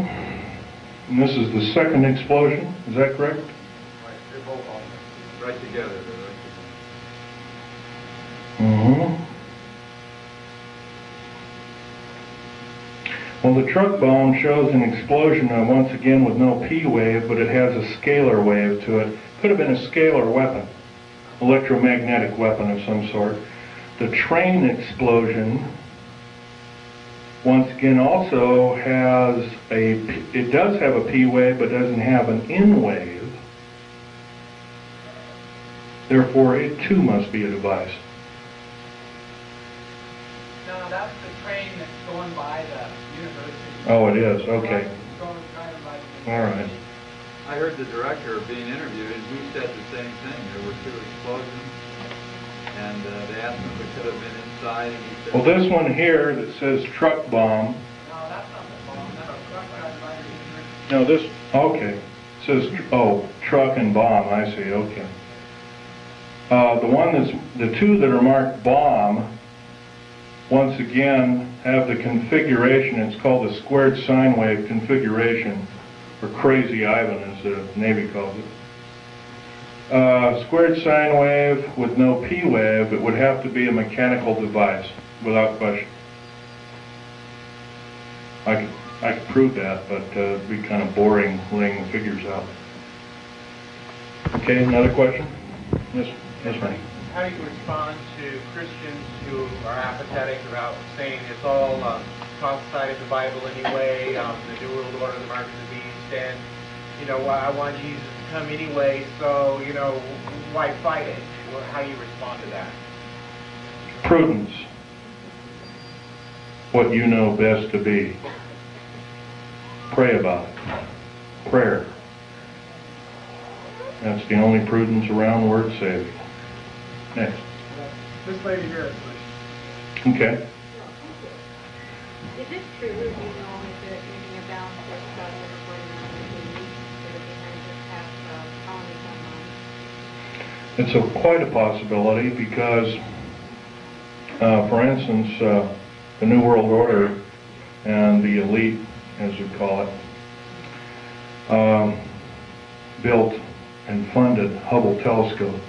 And this is the second explosion, is that correct? Right, they're both on there. Right together. They're right together. Mm-hmm. Well, the truck bomb shows an explosion, once again, with no P wave, but it has a scalar wave to it. Could have been a scalar weapon, electromagnetic weapon of some sort. The train explosion, once again, also has it does have a P wave, but doesn't have an N wave. Therefore, it too must be a device. No, that's the train that's going by the university. Oh, it is, okay. It's going kind of by the All right. I heard the director being interviewed, and he said the same thing. There were 2 explosions, and they asked him if it could have been inside, and he said... Well, this one here that says truck bomb, No, that's not the bomb. That's a truck ride by the university. no, this, okay, it says, oh, truck and bomb, I see, okay. The 2 that are marked bomb, once again, have the configuration, it's called the squared sine wave configuration, or Crazy Ivan as the Navy calls it. Squared sine wave with no P wave, it would have to be a mechanical device, without question. I could prove that, but it'd be kind of boring laying the figures out. Okay, another question? Yes, ma'am. How do you respond to Christians who are apathetic about saying it's all outside of the Bible anyway, the New World Order, the Mark of the Beast, and, I want Jesus to come anyway, so, why fight it? How do you respond to that? Prudence. What you know best to be. Pray about it. Prayer. That's the only prudence around worth saving. Next. This lady here has a question. Okay. Is it true, do you know, if they're using a balance for about over 49 degrees that are behind this past colonies on Mars? It's quite a possibility because, for instance, the New World Order and the elite, as we call it, built and funded Hubble telescope.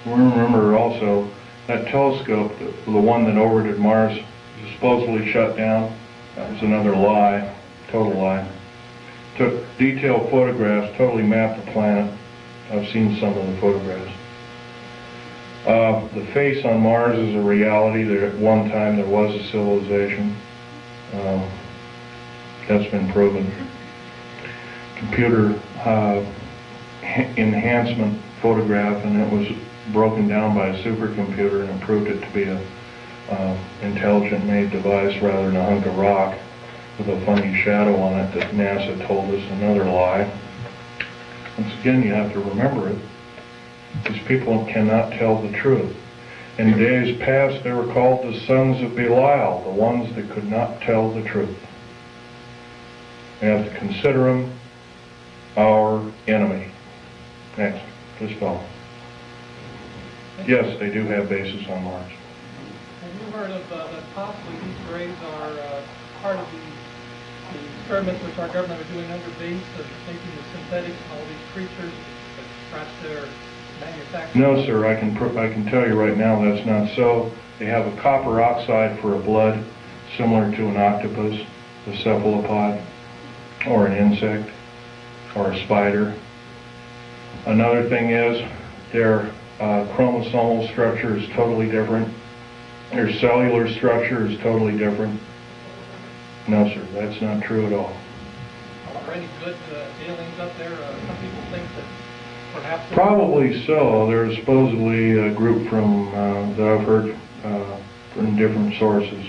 Remember also that telescope, the one that orbited Mars, was supposedly shut down. That was another lie, total lie. Took detailed photographs, totally mapped the planet. I've seen some of the photographs. The face on Mars is a reality. There, at one time there was a civilization. That's been proven. Computer enhancement photograph, and it was broken down by a supercomputer and proved it to be a intelligent made device rather than a hunk of rock with a funny shadow on it that NASA told us. Another lie. Once again, you have to remember it. These people cannot tell the truth. In days past, they were called the sons of Belial, the ones that could not tell the truth. We have to consider them our enemy. Next, this fellow. Yes, they do have bases on Mars. Have you heard of that possibly these graves are part of the experiments which our government are doing under base of making the synthetics and all these creatures, but perhaps they're manufactured? No, sir. I can tell you right now that's not so. They have a copper oxide for a blood, similar to an octopus, a cephalopod, or an insect, or a spider. Another thing is their chromosomal structure is totally different. Their cellular structure is totally different. No, sir, that's not true at all. Are there any good aliens up there? Some people think that perhaps... Probably so. There's supposedly a group from that I've heard from different sources,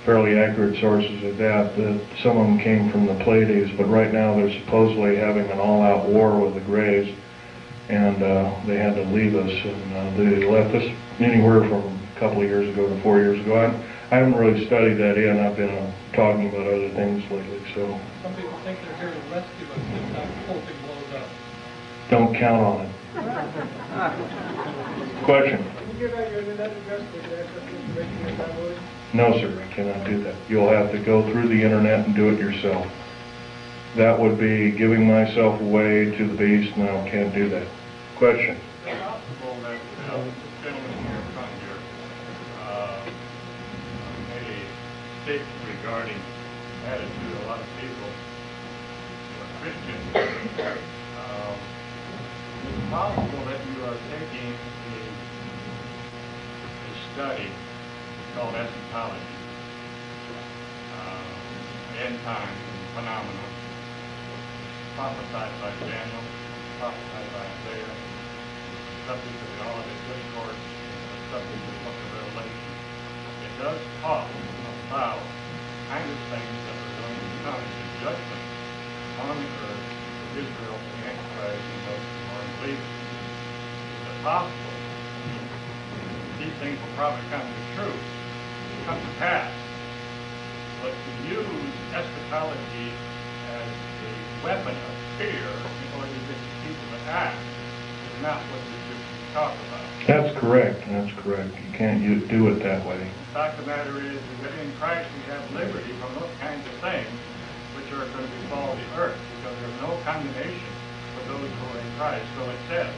fairly accurate sources at that some of them came from the Pleiades, but right now they're supposedly having an all-out war with the Greys, and they had to leave us, and they left us anywhere from a couple of years ago to 4 years ago. I haven't really studied that in. I've been talking about other things lately, so... Some people think they're here to rescue us if that whole thing blows up. Don't count on it. Question? Can you give out your internet address to access information you're downloading? No, sir, I cannot do that. You'll have to go through the internet and do it yourself. That would be giving myself away to the beast, and I can't do that. Question? Is it possible that this gentleman here in front here made a statement regarding attitude of a lot of people who are Christians? Is it possible that you are taking a study called eschatology, end times and phenomena, prophesied by Daniel, prophesied by Isaiah, subject to the Olivet Discourse, and subject to the book of Revelation. It does talk about kind of things that are going to come into judgment on the earth for Israel, the Antichrist, and those who are unbelievers. Is it possible? These things will probably come to truth, come to pass. But to use eschatology as a weapon of fear in order to get people to act is not what the scriptures talk about. That's correct. That's correct. You can't do it that way. The fact of the matter is that in Christ we have liberty from those kinds of things which are going to befall the earth, because there's no condemnation for those who are in Christ. So it says.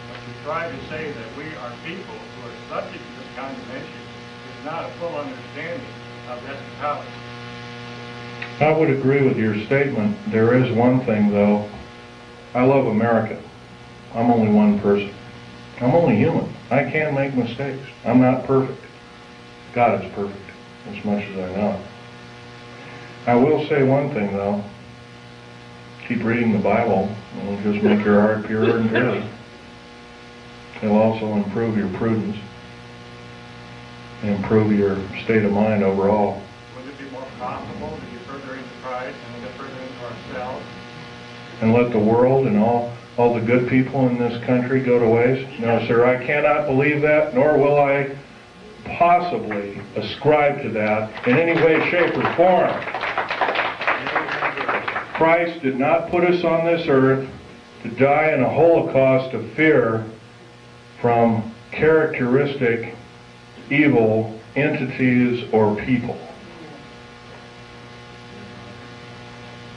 But to try to say that we are people who are subject to this condemnation is not a full understanding of eschatology. I would agree with your statement. There is one thing, though. I love America. I'm only one person. I'm only human. I can make mistakes. I'm not perfect. God is perfect, as much as I know. I will say one thing, though. Keep reading the Bible. It'll just make your heart purer and purer. It'll also improve your prudence, and improve your state of mind overall. Would it be more profitable to get further into Christ and get further into ourselves? And let the world and all the good people in this country go to waste? No, sir, I cannot believe that, nor will I possibly ascribe to that in any way, shape, or form. Christ did not put us on this earth to die in a holocaust of fear from characteristic evil entities or people.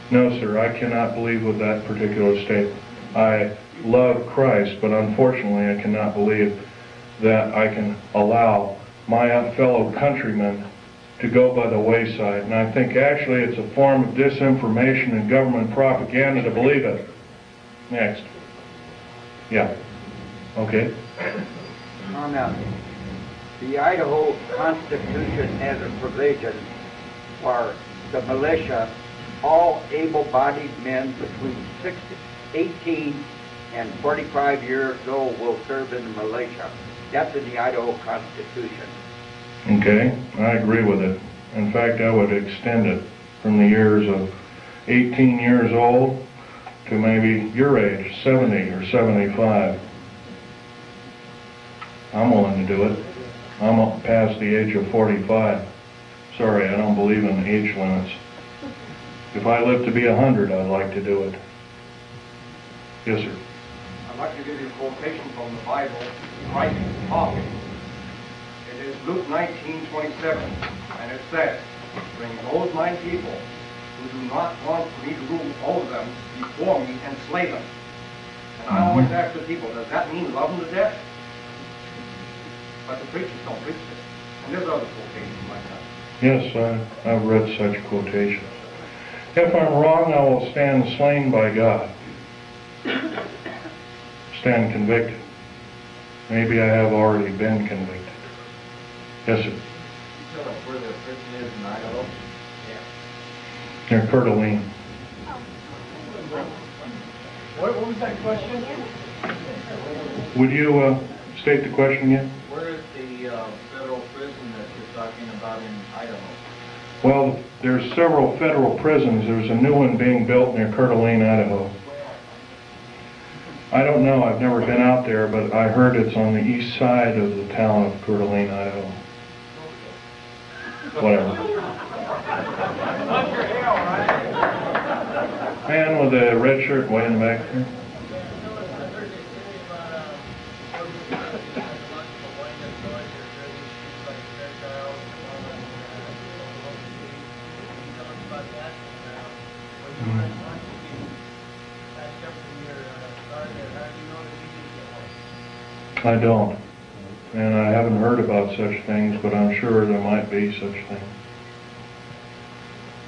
No, sir, I cannot believe with that particular statement. I love Christ, but unfortunately I cannot believe that I can allow my fellow countrymen to go by the wayside. And I think actually it's a form of disinformation and government propaganda to believe it. Next. Yeah. Okay. Comment. The Idaho Constitution has a provision for the militia. All able-bodied men between 18 and 45 years old will serve in the militia. That's in the Idaho Constitution. Okay, I agree with it. In fact, I would extend it from the years of 18 years old to maybe your age, 70 or 75. I'm willing to do it. I'm up past the age of 45. Sorry, I don't believe in age limits. If I live to be 100, I'd like to do it. Yes, sir. I'd like to give you a quotation from the Bible, Christ talking. It is Luke 19:27, and it says, "Bring those my people who do not want me to rule over them before me and slay them." And I always ask the people, does that mean love them to death? But the preachers don't preach this. And there's other quotations like that. Yes, I've read such quotations. If I'm wrong, I will stand slain by God. Stand convicted. Maybe I have already been convicted. Yes, sir. So where the prison is in Idaho? Near Coeur d'Alene. What was that question? Would you state the question again? Where is the federal prison that you're talking about in Idaho? Well, there's several federal prisons. There's a new one being built near Coeur d'Alene, Idaho. I don't know. I've never been out there, but I heard it's on the east side of the town of Coeur d'Alene, Idaho. Whatever. Man with a red shirt way in the back there. I don't. And I haven't heard about such things, but I'm sure there might be such things.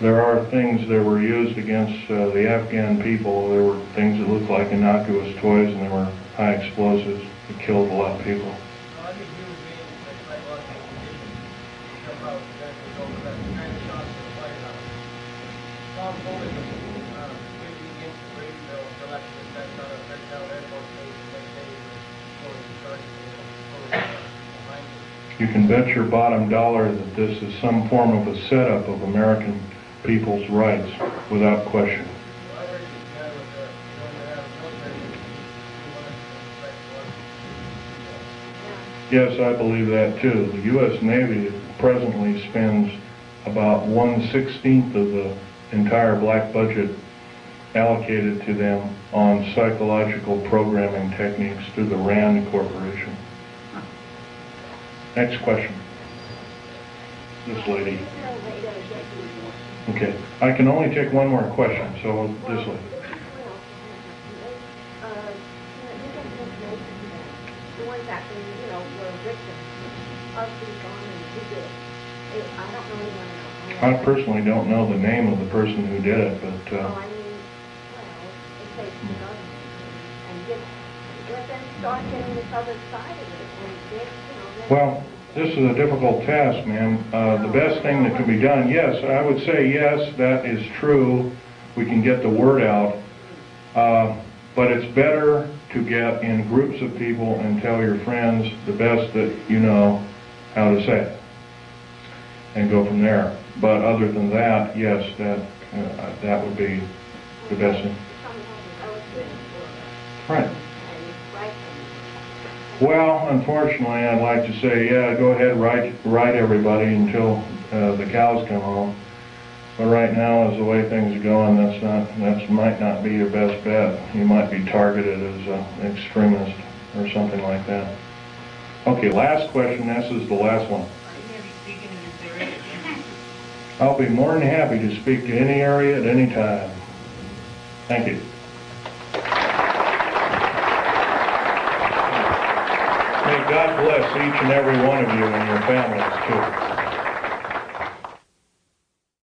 There are things that were used against the Afghan people. There were things that looked like innocuous toys, and there were high explosives that killed a lot of people. You can bet your bottom dollar that this is some form of a setup of American people's rights, without question. Yes, I believe that too. The U.S. Navy presently spends about 1/16 of the entire black budget allocated to them on psychological programming techniques through the RAND Corporation. Next question. This lady. Okay. I can only take one more question, so this lady. The ones that, were victims of the bombing who did it. I don't know anyone else. I personally don't know the name of the person who did it, but... it takes the government and let them start getting this other side of it and get, Well, this is a difficult task, ma'am. The best thing that can be done, yes, I would say yes, that is true. We can get the word out. But it's better to get in groups of people and tell your friends the best that you know how to say it. And go from there. But other than that, yes, that would be the best thing. Right. Well, unfortunately, I'd like to say, yeah, go ahead, write everybody until the cows come home. But right now, as the way things are going, that might not be your best bet. You might be targeted as an extremist or something like that. Okay, last question. This is the last one. I'll be more than happy to speak to any area at any time. Thank you. May God bless each and every one of you and your families, too.